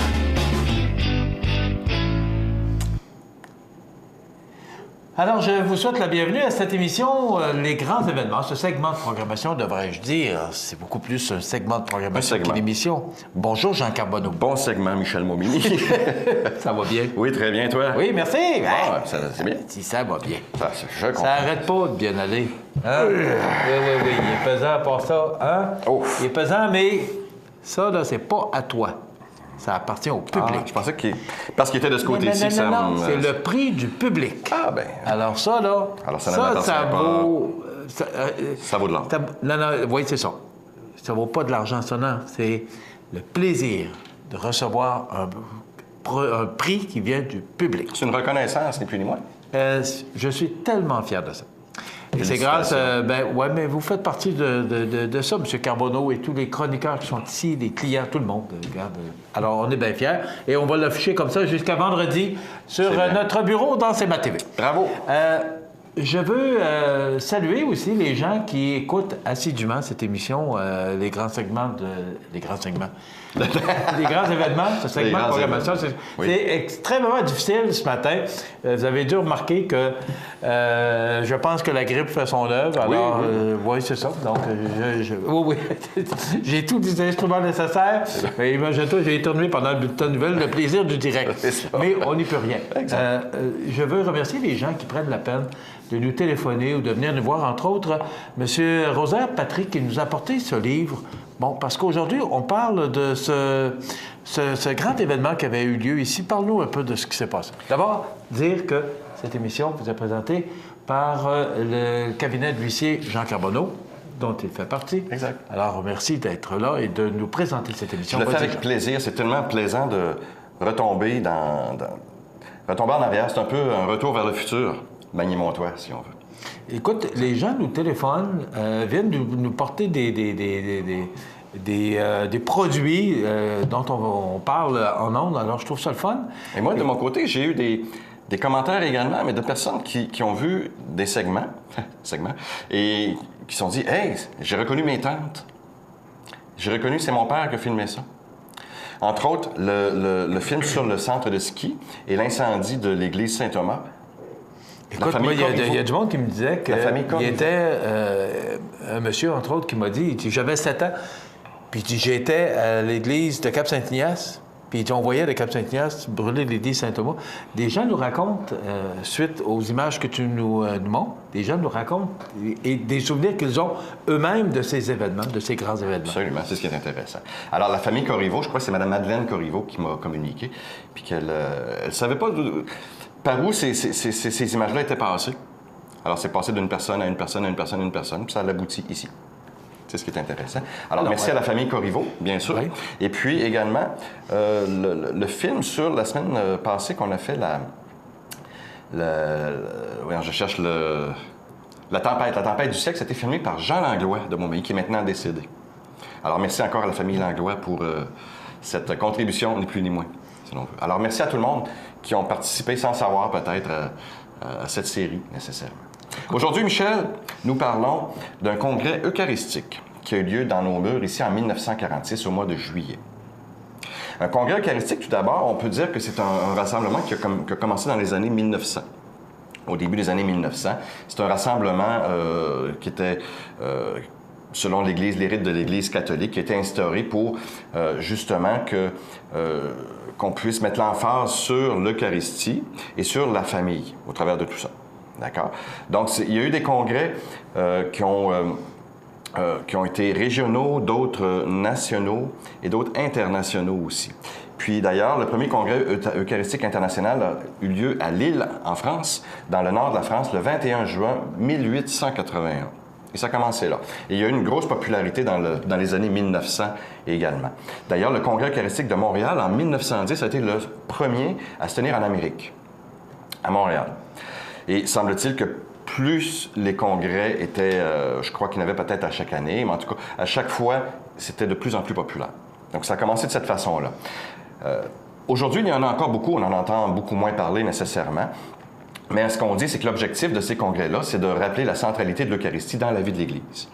Alors, je vous souhaite la bienvenue à cette émission, les grands événements. Ce segment de programmation, devrais-je dire, c'est beaucoup plus un segment de programmation qu'une émission. Bonjour, Jean Carbonneau. Bon segment, Michel Momini. Ça va bien? Oui, très bien, toi? Oui, merci. Ah, c'est bien. Si ça va bien. Je comprends. Ça arrête pas de bien aller. Hein? Oui, il est pesant pour ça. Hein? Il est pesant, mais ça, là, c'est pas à toi. Ça appartient au public. Je pensais parce qu'il était de ce côté-ci. Non, c'est le prix du public. Ah, ben. Alors ça, là, ça vaut... Ça vaut de l'argent. Non, oui, c'est ça. Ça vaut pas de l'argent, ça, non. C'est le plaisir de recevoir un prix qui vient du public. C'est une reconnaissance, ni plus ni moins. Je suis tellement fier de ça. Et c'est grâce, mais vous faites partie de ça, M. Carbonneau, et tous les chroniqueurs qui sont ici, les clients, tout le monde. Regarde. Alors, on est bien fiers. Et on va l'afficher comme ça jusqu'à vendredi sur notre bureau dans CMA-TV. Bravo! Je veux saluer aussi les gens qui écoutent assidûment cette émission, les grands segments. Les grands événements, ce segment de programmation. C'est extrêmement difficile ce matin. Vous avez dû remarquer que je pense que la grippe fait son œuvre. Alors, oui, c'est ça. Donc, oui. J'ai tous les instruments nécessaires. Et imagine-toi, j'ai éternué pendant le bulletin de nouvelles, le plaisir du direct. Mais on n'y peut rien. Je veux remercier les gens qui prennent la peine de nous téléphoner ou de venir nous voir, entre autres, M. Rosaire Patrick, qui nous a apporté ce livre. Bon, parce qu'aujourd'hui, on parle de ce grand événement qui avait eu lieu ici. Parle-nous un peu de ce qui s'est passé. D'abord, dire que cette émission vous est présentée par le cabinet de l'huissier Jean Carbonneau, dont il fait partie. Exact. Alors, merci d'être là et de nous présenter cette émission. Je le fais avec plaisir. C'est tellement plaisant de retomber retomber en arrière. C'est un peu un retour vers le futur. Magny-Montois, si on veut. Écoute, les gens nous téléphonent, viennent nous porter des produits dont on parle en ondes, alors je trouve ça le fun. Et moi, de mon côté, j'ai eu des commentaires également, mais de personnes qui ont vu des segments, et qui se sont dit « Hey, j'ai reconnu mes tantes. J'ai reconnu, c'est mon père qui a filmé ça. » Entre autres, le film sur le centre de ski et l'incendie de l'église Saint-Thomas. Écoute, moi, il y a du monde qui me disait qu'il était un monsieur, entre autres, qui m'a dit, j'avais 7 ans, puis j'étais à l'église de Cap-Saint-Ignace, puis on voyait de Cap-Saint-Ignace brûler l'église Saint-Thomas. Des gens nous racontent, suite aux images que tu nous montres, des gens nous racontent et des souvenirs qu'ils ont eux-mêmes de ces événements, de ces grands événements. Absolument, c'est ce qui est intéressant. Alors, la famille Corriveau, je crois que c'est Mme Madeleine Corriveau qui m'a communiqué, puis qu'elle ne savait pas par où ces images-là étaient passées. Alors, c'est passé d'une personne à une personne, à une personne, à une personne, puis ça l'aboutit ici. C'est ce qui est intéressant. Alors, merci à la famille Corriveau, bien sûr. Oui. Et puis, également, le film sur la semaine passée qu'on a fait, je cherche la tempête du siècle, c'était filmé par Jean Langlois de Montmagny, qui est maintenant décédé. Alors, merci encore à la famille Langlois pour cette contribution, ni plus ni moins, si l'on veut. Alors, merci à tout le monde qui ont participé sans savoir peut-être à cette série nécessairement. Aujourd'hui, Michel, nous parlons d'un congrès eucharistique qui a eu lieu dans nos murs ici en 1946 au mois de juillet. Un congrès eucharistique, tout d'abord, on peut dire que c'est un rassemblement qui a commencé dans les années 1900. Au début des années 1900, c'est un rassemblement qui était... selon l'Église, les rites de l'Église catholique, qui était instauré pour justement qu'on puisse mettre l'emphase sur l'Eucharistie et sur la famille au travers de tout ça. D'accord? Donc, il y a eu des congrès qui ont été régionaux, d'autres nationaux et d'autres internationaux aussi. Puis d'ailleurs, le premier congrès eucharistique international a eu lieu à Lille, en France, dans le nord de la France, le 21 juin 1881. Et ça a commencé là. Et il y a eu une grosse popularité dans les années 1900 également. D'ailleurs, le Congrès eucharistique de Montréal, en 1910, a été le premier à se tenir en Amérique, à Montréal. Et semble-t-il que plus les congrès étaient, je crois qu'il y en avait peut-être à chaque année, mais en tout cas, à chaque fois, c'était de plus en plus populaire. Donc, ça a commencé de cette façon-là. Aujourd'hui, il y en a encore beaucoup, on en entend beaucoup moins parler nécessairement. Mais ce qu'on dit, c'est que l'objectif de ces congrès-là, c'est de rappeler la centralité de l'Eucharistie dans la vie de l'Église.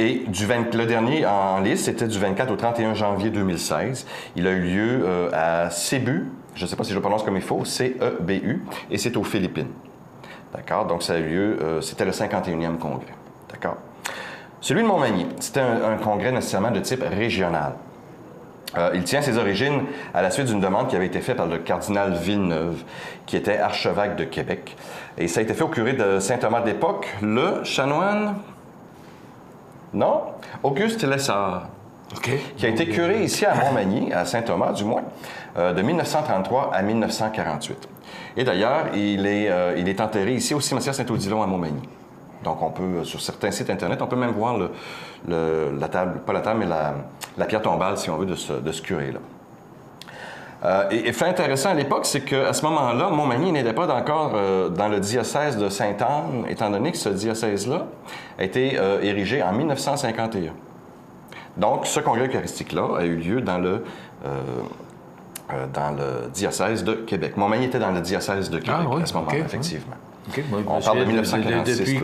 Et le dernier en liste, c'était du 24 au 31 janvier 2016. Il a eu lieu à Cebu, je ne sais pas si je le prononce comme il faut, C-E-B-U, et c'est aux Philippines. D'accord? Donc, ça a eu lieu, c'était le 51e congrès. D'accord? Celui de Montmagny, c'était un congrès nécessairement de type régional. Il tient ses origines à la suite d'une demande qui avait été faite par le cardinal Villeneuve, qui était archevêque de Québec. Et ça a été fait au curé de Saint-Thomas d'époque, le chanoine... Non? Auguste Lessard, qui a été curé ici à Montmagny, à Saint-Thomas du moins, de 1933 à 1948. Et d'ailleurs, il est enterré ici au cimetière Saint-Odilon à Montmagny. Donc, on peut, sur certains sites Internet, on peut même voir la table, pas la table, mais la pierre tombale, si on veut, de ce curé-là. Et fait intéressant à l'époque, c'est qu'à ce moment-là, Montmagny n'était pas encore dans le diocèse de Sainte-Anne, étant donné que ce diocèse-là a été érigé en 1951. Donc, ce congrès eucharistique-là a eu lieu dans le diocèse de Québec. Montmagny était dans le diocèse de Québec à ce moment-là, effectivement. Okay, moi, on parle de 1946.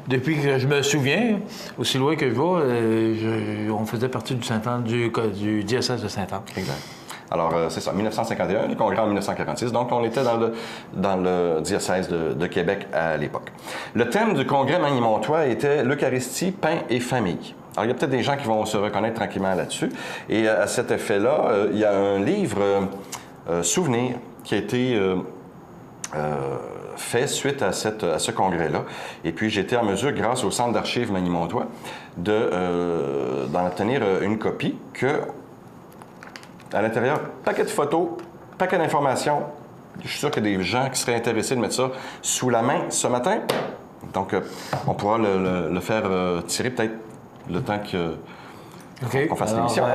Depuis que je me souviens, aussi loin que je vais, on faisait partie du diocèse de Sainte-Anne. Exact. Alors, c'est ça, 1951, le congrès en 1946. Donc, on était dans le diocèse de Québec à l'époque. Le thème du congrès magny-montois était l'Eucharistie, pain et famille. Alors, il y a peut-être des gens qui vont se reconnaître tranquillement là-dessus. Et à cet effet-là, il y a un livre, Souvenir, qui a été fait suite à ce congrès-là. Et puis, j'ai été en mesure, grâce au Centre d'archives magny-montois, d'en obtenir une copie que, à l'intérieur, paquet de photos, paquet d'informations. Je suis sûr qu'il y a des gens qui seraient intéressés de mettre ça sous la main ce matin. Donc, on pourra le faire tirer peut-être le temps qu'on fasse l'émission.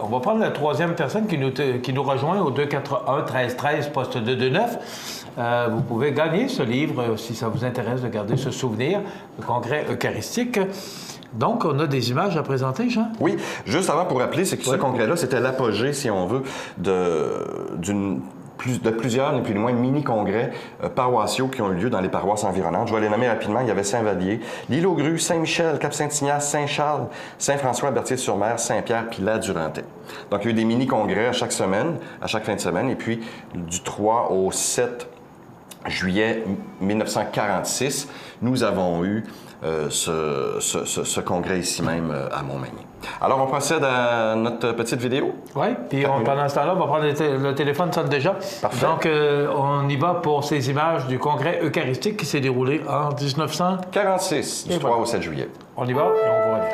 On va prendre la troisième personne qui nous rejoint au 241-1313, poste 229. Vous pouvez gagner ce livre si ça vous intéresse de garder ce souvenir, le congrès eucharistique. Donc, on a des images à présenter, Jean? Oui. Juste avant, pour rappeler, c'est que ce congrès-là, c'était l'apogée, si on veut, de plusieurs, ni plus ni moins, mini-congrès paroissiaux qui ont eu lieu dans les paroisses environnantes. Je vais les nommer rapidement. Il y avait Saint-Vallier, l'Île-aux-Grues, Saint-Michel, Cap-Saint-Ignace, Saint-Charles, Saint-François, Berthier-sur-Mer, Saint-Pierre, puis la Durantais. Donc, il y a eu des mini-congrès à chaque semaine, à chaque fin de semaine, et puis du 3 au 7 juillet 1946, nous avons eu ce congrès ici même à Montmagny. Alors, on procède à notre petite vidéo? Oui, puis pendant ce temps-là, on va prendre le téléphone sonne déjà. Parfait. Donc, on y va pour ces images du congrès eucharistique qui s'est déroulé en 1946, du 3 au 7 juillet. On y va et on va aller.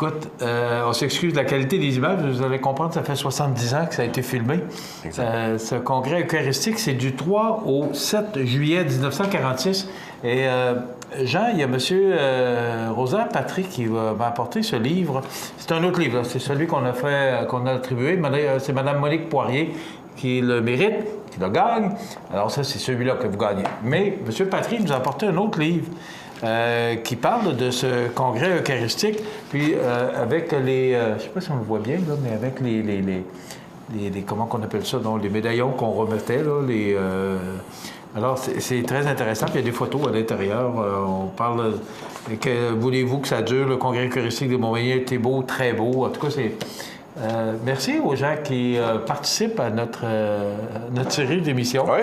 Écoute, on s'excuse de la qualité des images. Vous allez comprendre, ça fait 70 ans que ça a été filmé. Ce congrès eucharistique, c'est du 3 au 7 juillet 1946. Et Jean, il y a M. Rosa Patrick qui va m'apporter ce livre. C'est un autre livre, là. C'est celui qu'on a attribué. C'est Mme Monique Poirier qui le mérite, qui le gagne. Alors ça, c'est celui-là que vous gagnez. Mais M. Patrick nous a apporté un autre livre qui parle de ce congrès eucharistique, puis avec les... je ne sais pas si on le voit bien, là, mais avec les comment qu'on appelle ça, donc, les médaillons qu'on remettait, là, alors, c'est très intéressant. Puis il y a des photos à l'intérieur. On parle... voulez-vous que ça dure? Le congrès eucharistique de Montmagny était beau, très beau. En tout cas, c'est... merci aux gens qui participent à notre série d'émissions. Oui,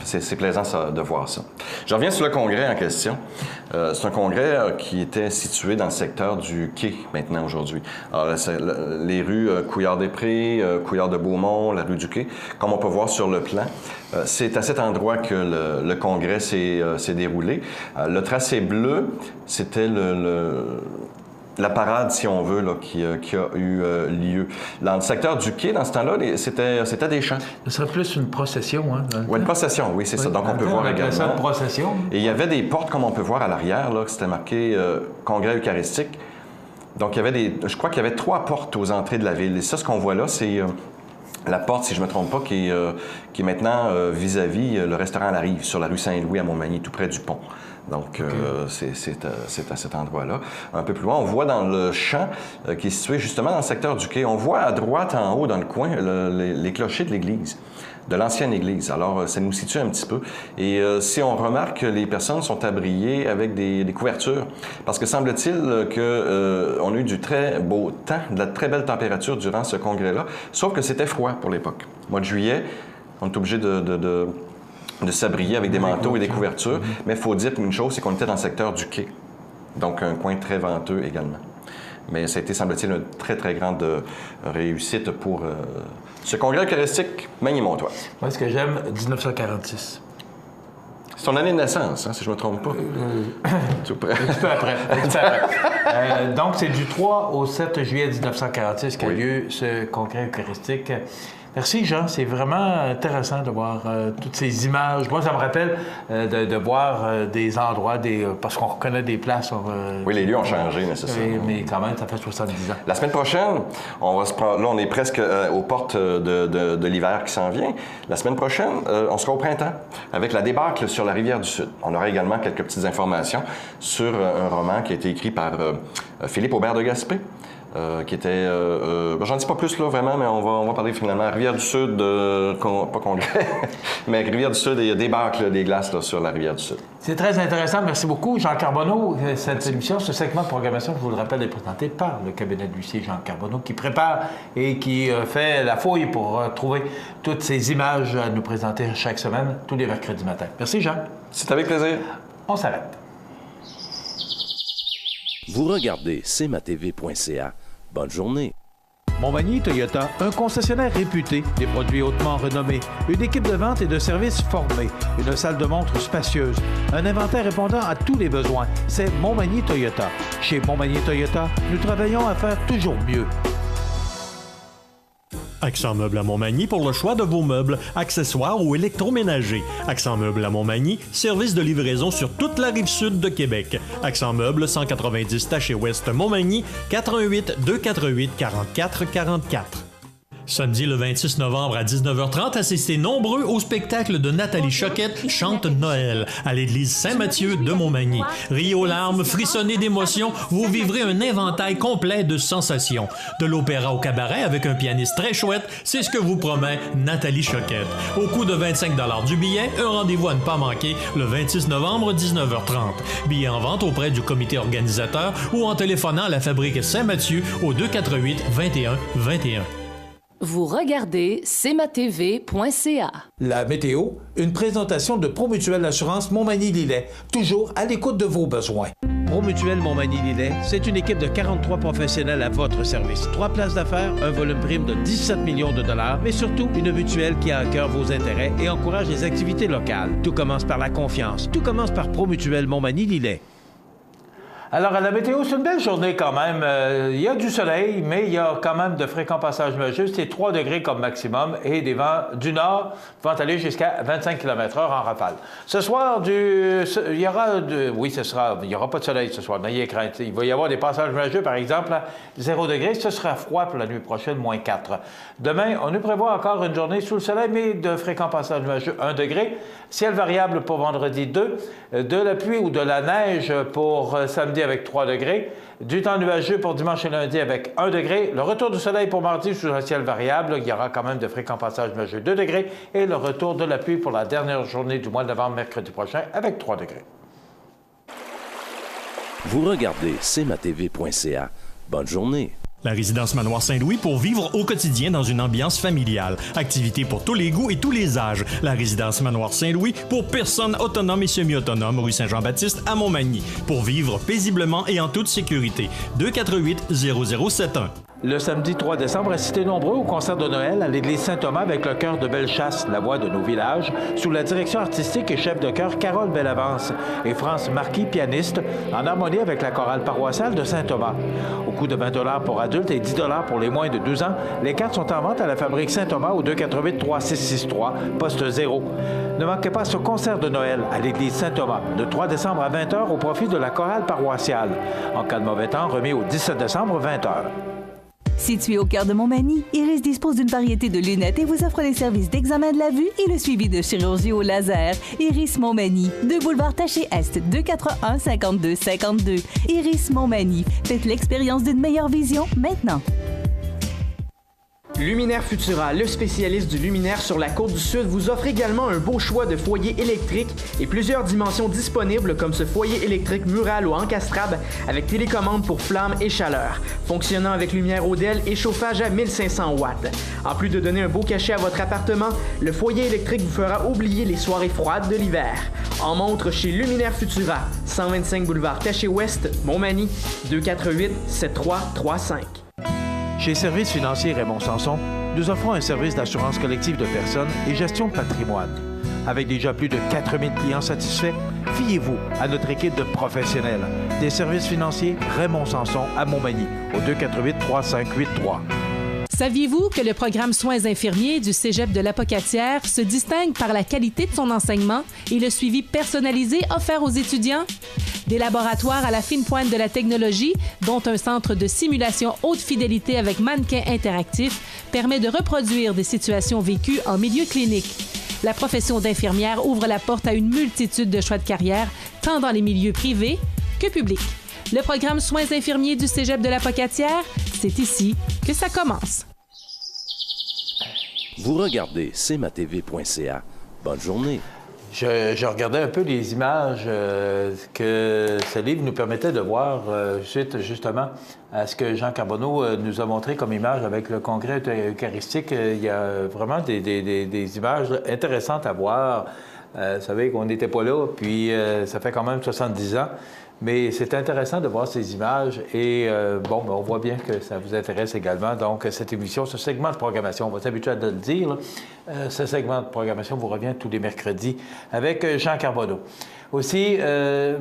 c'est plaisant de voir ça. Je reviens sur le congrès en question. C'est un congrès qui était situé dans le secteur du Quai, maintenant, aujourd'hui. Alors, les rues Couillard-des-Prés, Couillard-de-Beaumont, la rue du Quai, comme on peut voir sur le plan, c'est à cet endroit que le congrès s'est déroulé. Le tracé bleu, c'était la parade, si on veut, là, qui a eu lieu. Dans le secteur du Quai, dans ce temps-là, c'était des champs. Ce serait plus une procession, hein? Oui, une procession, oui, c'est ça. Donc, on peut voir également. Ça une procession. Et il y avait des portes, comme on peut voir à l'arrière, là, que c'était marqué Congrès eucharistique. Donc, je crois qu'il y avait 3 portes aux entrées de la ville. Et ça, ce qu'on voit là, c'est la porte, si je ne me trompe pas, qui est maintenant vis-à-vis le restaurant à la Rive, sur la rue Saint-Louis à Montmagny, tout près du pont. Donc, c'est à cet endroit-là. Un peu plus loin, on voit dans le champ qui est situé justement dans le secteur du Quai, on voit à droite, en haut, dans le coin, les clochers de l'église, de l'ancienne église. Alors, ça nous situe un petit peu. Et si on remarque que les personnes sont abriées avec des couvertures, parce que semble-t-il qu'on a eu du très beau temps, de la très belle température durant ce congrès-là, sauf que c'était froid pour l'époque. Au mois de juillet, on est obligé de s'abrier avec des manteaux et des couvertures. Mais il faut dire une chose, c'est qu'on était dans le secteur du Quai. Donc, un coin très venteux également. Mais ça a été, semble-t-il, une très, très grande réussite pour ce congrès eucharistique Magny-Montois. Moi, ce que j'aime, 1946. C'est ton année de naissance, hein, si je ne me trompe pas. Tout près. Un petit peu après. Donc, c'est du 3 au 7 juillet 1946 qu'a lieu ce congrès eucharistique. Merci, Jean. C'est vraiment intéressant de voir toutes ces images. Moi, ça me rappelle de voir des endroits, parce qu'on reconnaît des places. Oui, les lieux ont changé, nécessairement. Mais quand même, ça fait 70 ans. La semaine prochaine, là, on est presque aux portes de l'hiver qui s'en vient. La semaine prochaine, on sera au printemps, avec la débâcle sur la Rivière-du-Sud. On aura également quelques petites informations sur un roman qui a été écrit par Philippe Aubert de Gaspé. Qui était... j'en dis pas plus, là, vraiment, mais on va parler finalement. Rivière-du-Sud, pas congrès, mais Rivière-du-Sud, il y a des bacs, des glaces là, sur la Rivière-du-Sud. C'est très intéressant. Merci beaucoup, Jean Carbonneau. Cette émission, ce segment de programmation, je vous le rappelle, est présenté par le cabinet de l'huissier Jean Carbonneau, qui prépare et qui fait la fouille pour trouver toutes ces images à nous présenter chaque semaine, tous les mercredis matin. Merci, Jean. C'est avec plaisir. On s'arrête. Vous regardez cmatv.ca. Bonne journée. Montmagny Toyota, un concessionnaire réputé, des produits hautement renommés, une équipe de vente et de services formée, une salle de montre spacieuse, un inventaire répondant à tous les besoins. C'est Montmagny Toyota. Chez Montmagny Toyota, nous travaillons à faire toujours mieux. Accent Meubles à Montmagny pour le choix de vos meubles, accessoires ou électroménagers. Accent Meubles à Montmagny, service de livraison sur toute la rive sud de Québec. Accent Meubles, 190 Taché-Ouest Montmagny, 418 248 44 44. Samedi le 26 novembre à 19h30, assistez nombreux au spectacle de Nathalie Choquette Chante Noël à l'église Saint-Mathieu de Montmagny. Riez aux larmes, frissonnez d'émotion, vous vivrez un inventaire complet de sensations. De l'opéra au cabaret avec un pianiste très chouette, c'est ce que vous promet Nathalie Choquette. Au coût de 25 $ du billet, un rendez-vous à ne pas manquer le 26 novembre 19h30. Billets en vente auprès du comité organisateur ou en téléphonant à la fabrique Saint-Mathieu au 248 21 21. Vous regardez cmatv.ca. La météo, une présentation de Promutuelle Assurance Montmagny-Lillet, toujours à l'écoute de vos besoins. Promutuelle Montmagny-Lillet, c'est une équipe de 43 professionnels à votre service. 3 places d'affaires, un volume prime de 17 millions de dollars, mais surtout une mutuelle qui a à cœur vos intérêts et encourage les activités locales. Tout commence par la confiance. Tout commence par Promutuelle Montmagny-Lillet. Alors, à la météo, c'est une belle journée quand même. Il y a du soleil, mais il y a quand même de fréquents passages nuageux. C'est 3 degrés comme maximum et des vents du nord vont aller jusqu'à 25 km/h en rafale. Ce soir, il y aura il n'y aura pas de soleil ce soir, n'ayez crainte. Il va y avoir des passages nuageux, par exemple, à 0 degrés. Ce sera froid pour la nuit prochaine, moins 4. Demain, on nous prévoit encore une journée sous le soleil, mais de fréquents passages nuageux, 1 degré. Ciel variable pour vendredi, 2. De la pluie ou de la neige pour samedi avec 3 degrés. Du temps nuageux pour dimanche et lundi avec 1 degré. Le retour du soleil pour mardi sous un ciel variable. Il y aura quand même de fréquents passages nuageux, 2 degrés. Et le retour de la pluie pour la dernière journée du mois de novembre, mercredi prochain, avec 3 degrés. Vous regardez cmatv.ca. Bonne journée. La résidence Manoir Saint-Louis pour vivre au quotidien dans une ambiance familiale. Activités pour tous les goûts et tous les âges. La résidence Manoir Saint-Louis pour personnes autonomes et semi-autonomes, rue Saint-Jean-Baptiste à Montmagny. Pour vivre paisiblement et en toute sécurité. 248-0071. Le samedi 3 décembre, assistez nombreux au concert de Noël à l'église Saint-Thomas avec le chœur de Bellechasse, la voix de nos villages, sous la direction artistique et chef de chœur Carole Bellavance et France Marquis, pianiste, en harmonie avec la chorale paroissiale de Saint-Thomas. Au coût de 20 $ pour adultes et 10 $ pour les moins de 12 ans, les cartes sont en vente à la fabrique Saint-Thomas au 248-3663, poste 0. Ne manquez pas ce concert de Noël à l'église Saint-Thomas, le 3 décembre à 20h au profit de la chorale paroissiale. En cas de mauvais temps, remis au 17 décembre, 20h. Situé au cœur de Montmagny, Iris dispose d'une variété de lunettes et vous offre les services d'examen de la vue et le suivi de chirurgie au laser. Iris Montmagny, 2 boulevard Taché-Est, 241-5252. Iris Montmagny, faites l'expérience d'une meilleure vision maintenant. Luminaire Futura, le spécialiste du luminaire sur la côte du Sud, vous offre également un beau choix de foyers électriques et plusieurs dimensions disponibles comme ce foyer électrique mural ou encastrable avec télécommande pour flammes et chaleur, fonctionnant avec lumière Odell et chauffage à 1500 watts. En plus de donner un beau cachet à votre appartement, le foyer électrique vous fera oublier les soirées froides de l'hiver. En montre chez Luminaire Futura, 125 boulevard Taché-Ouest, Montmagny, 248-7335. Chez Services financiers Raymond Sanson, nous offrons un service d'assurance collective de personnes et gestion de patrimoine. Avec déjà plus de 4000 clients satisfaits, fiez-vous à notre équipe de professionnels. Des services financiers Raymond Sanson à Montmagny, au 248-3583. Saviez-vous que le programme Soins infirmiers du Cégep de l'Apocatière se distingue par la qualité de son enseignement et le suivi personnalisé offert aux étudiants? Des laboratoires à la fine pointe de la technologie, dont un centre de simulation haute fidélité avec mannequin interactif, permet de reproduire des situations vécues en milieu clinique. La profession d'infirmière ouvre la porte à une multitude de choix de carrière, tant dans les milieux privés que publics. Le programme Soins infirmiers du Cégep de l'Apocatière, c'est ici que ça commence. Vous regardez cmatv.ca. Bonne journée. Je regardais un peu les images que ce livre nous permettait de voir suite justement à ce que Jean Carbonneau nous a montré comme image avec le congrès eucharistique. Il y a vraiment des images intéressantes à voir. Vous savez qu'on n'était pas là, puis ça fait quand même 70 ans. Mais c'est intéressant de voir ces images et on voit bien que ça vous intéresse également. Donc, cette émission, ce segment de programmation, on va s'habituer à le dire, là, ce segment de programmation vous revient tous les mercredis avec Jean Carbonneau. Aussi,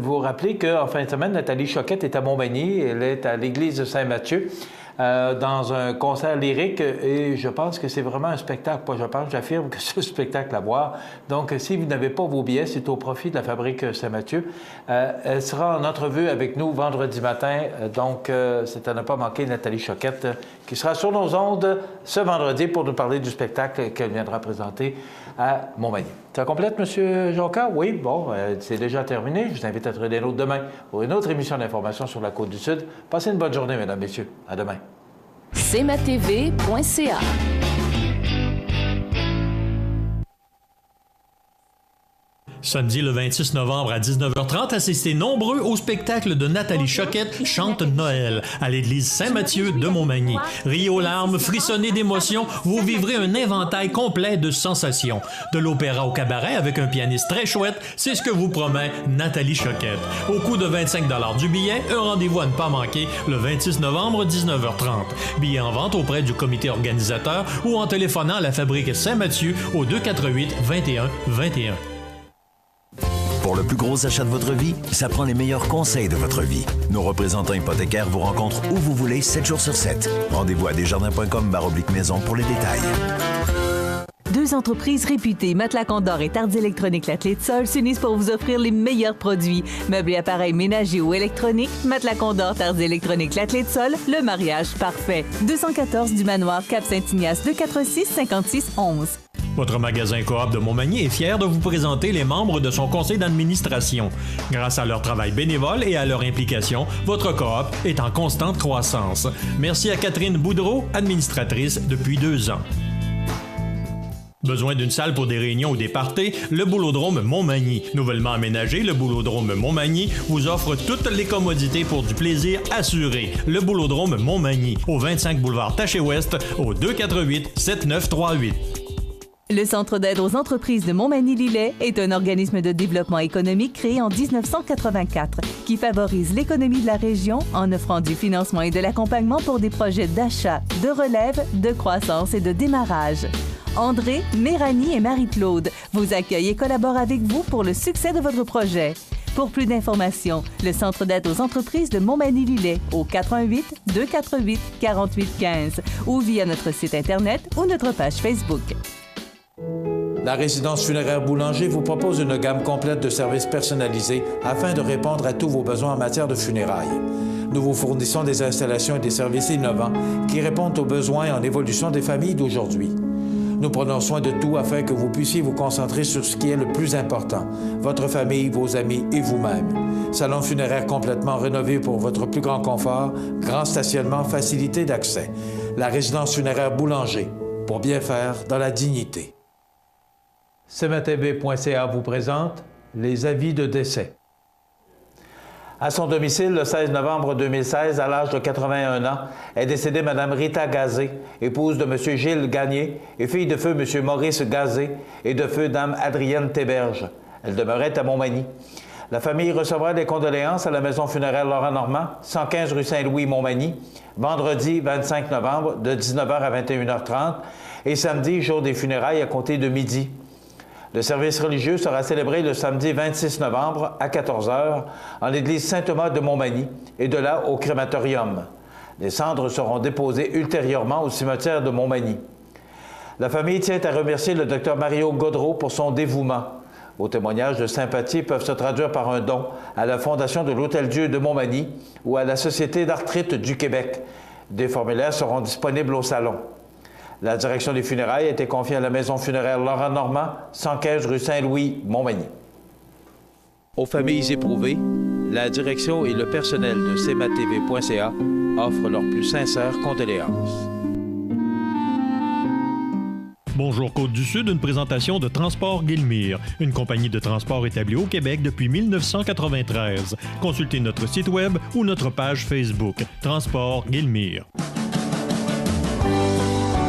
vous rappelez qu'en fin de semaine, Nathalie Choquette est à Montmagny. Elle est à l'église de Saint-Mathieu. Dans un concert lyrique et je pense que c'est vraiment un spectacle. Pas je pense, j'affirme que c'est un spectacle à voir. Donc, si vous n'avez pas vos billets, c'est au profit de la fabrique Saint-Mathieu. Elle sera en entrevue avec nous vendredi matin. Donc, c'est à ne pas manquer Nathalie Choquette qui sera sur nos ondes ce vendredi pour nous parler du spectacle qu'elle viendra présenter à Montmagny. Ça complète, M. Jonca? Oui, bon, c'est déjà terminé. Je vous invite à être des nôtres demain pour une autre émission d'information sur la Côte-du-Sud. Passez une bonne journée, mesdames, messieurs. À demain. cmatv.ca. Samedi le 26 novembre à 19h30, assistez nombreux au spectacle de Nathalie Choquette Chante Noël à l'église Saint-Mathieu de Montmagny. Riez aux larmes, frissonnez d'émotion, vous vivrez un inventaire complet de sensations. De l'opéra au cabaret avec un pianiste très chouette, c'est ce que vous promet Nathalie Choquette. Au coût de 25 $ du billet, un rendez-vous à ne pas manquer le 26 novembre 19h30. Billets en vente auprès du comité organisateur ou en téléphonant à la fabrique Saint-Mathieu au 248 21 21. Pour le plus gros achat de votre vie, ça prend les meilleurs conseils de votre vie. Nos représentants hypothécaires vous rencontrent où vous voulez, 7 jours sur 7. Rendez-vous à desjardins.com/maison pour les détails. Deux entreprises réputées, Matelas Condor et Tardy Électronique La Clé de Sol, s'unissent pour vous offrir les meilleurs produits. Meubles et appareils ménagers ou électroniques, Matelas Condor, Tardy Électronique La Clé de Sol, le mariage parfait. 214 du Manoir, Cap-Saint-Ignace, 246-5611. Votre magasin Coop de Montmagny est fier de vous présenter les membres de son conseil d'administration. Grâce à leur travail bénévole et à leur implication, votre Coop est en constante croissance. Merci à Catherine Boudreau, administratrice depuis 2 ans. Besoin d'une salle pour des réunions ou des parties? Le Boulodrome Montmagny. Nouvellement aménagé, le Boulodrome Montmagny vous offre toutes les commodités pour du plaisir assuré. Le Boulodrome Montmagny, au 25 boulevard Taché-Ouest, au 248-7938. Le Centre d'aide aux entreprises de Montmagny-Lillet est un organisme de développement économique créé en 1984 qui favorise l'économie de la région en offrant du financement et de l'accompagnement pour des projets d'achat, de relève, de croissance et de démarrage. André, Méranie et Marie-Claude vous accueillent et collaborent avec vous pour le succès de votre projet. Pour plus d'informations, le Centre d'aide aux entreprises de Montmagny-Lillet au 418-248-4815 ou via notre site Internet ou notre page Facebook. La résidence funéraire Boulanger vous propose une gamme complète de services personnalisés afin de répondre à tous vos besoins en matière de funérailles. Nous vous fournissons des installations et des services innovants qui répondent aux besoins en évolution des familles d'aujourd'hui. Nous prenons soin de tout afin que vous puissiez vous concentrer sur ce qui est le plus important, votre famille, vos amis et vous-même. Salon funéraire complètement rénové pour votre plus grand confort, grand stationnement, facilité d'accès. La résidence funéraire Boulanger, pour bien faire dans la dignité. CMATV.ca vous présente les avis de décès. À son domicile, le 16 novembre 2016, à l'âge de 81 ans, est décédée Mme Rita Gazé, épouse de M. Gilles Gagné et fille de feu M. Maurice Gazé et de feu Dame Adrienne Théberge. Elle demeurait à Montmagny. La famille recevra des condoléances à la maison funéraire Laurent Normand, 115 rue Saint-Louis, Montmagny, vendredi 25 novembre de 19h à 21h30 et samedi, jour des funérailles, à compter de midi. Le service religieux sera célébré le samedi 26 novembre à 14h en l'église Saint-Thomas de Montmagny et de là au crématorium. Les cendres seront déposées ultérieurement au cimetière de Montmagny. La famille tient à remercier le Dr Mario Gaudreau pour son dévouement. Vos témoignages de sympathie peuvent se traduire par un don à la Fondation de l'Hôtel-Dieu de Montmagny ou à la Société d'arthrite du Québec. Des formulaires seront disponibles au salon. La direction des funérailles a été confiée à la maison funéraire Laurent Normand, 115 rue Saint-Louis, Montmagny. Aux familles éprouvées, la direction et le personnel de CMATV.ca offrent leurs plus sincères condoléances. Bonjour Côte-du-Sud, une présentation de Transport Guillemire, une compagnie de transport établie au Québec depuis 1993. Consultez notre site web ou notre page Facebook. Transport Guillemire.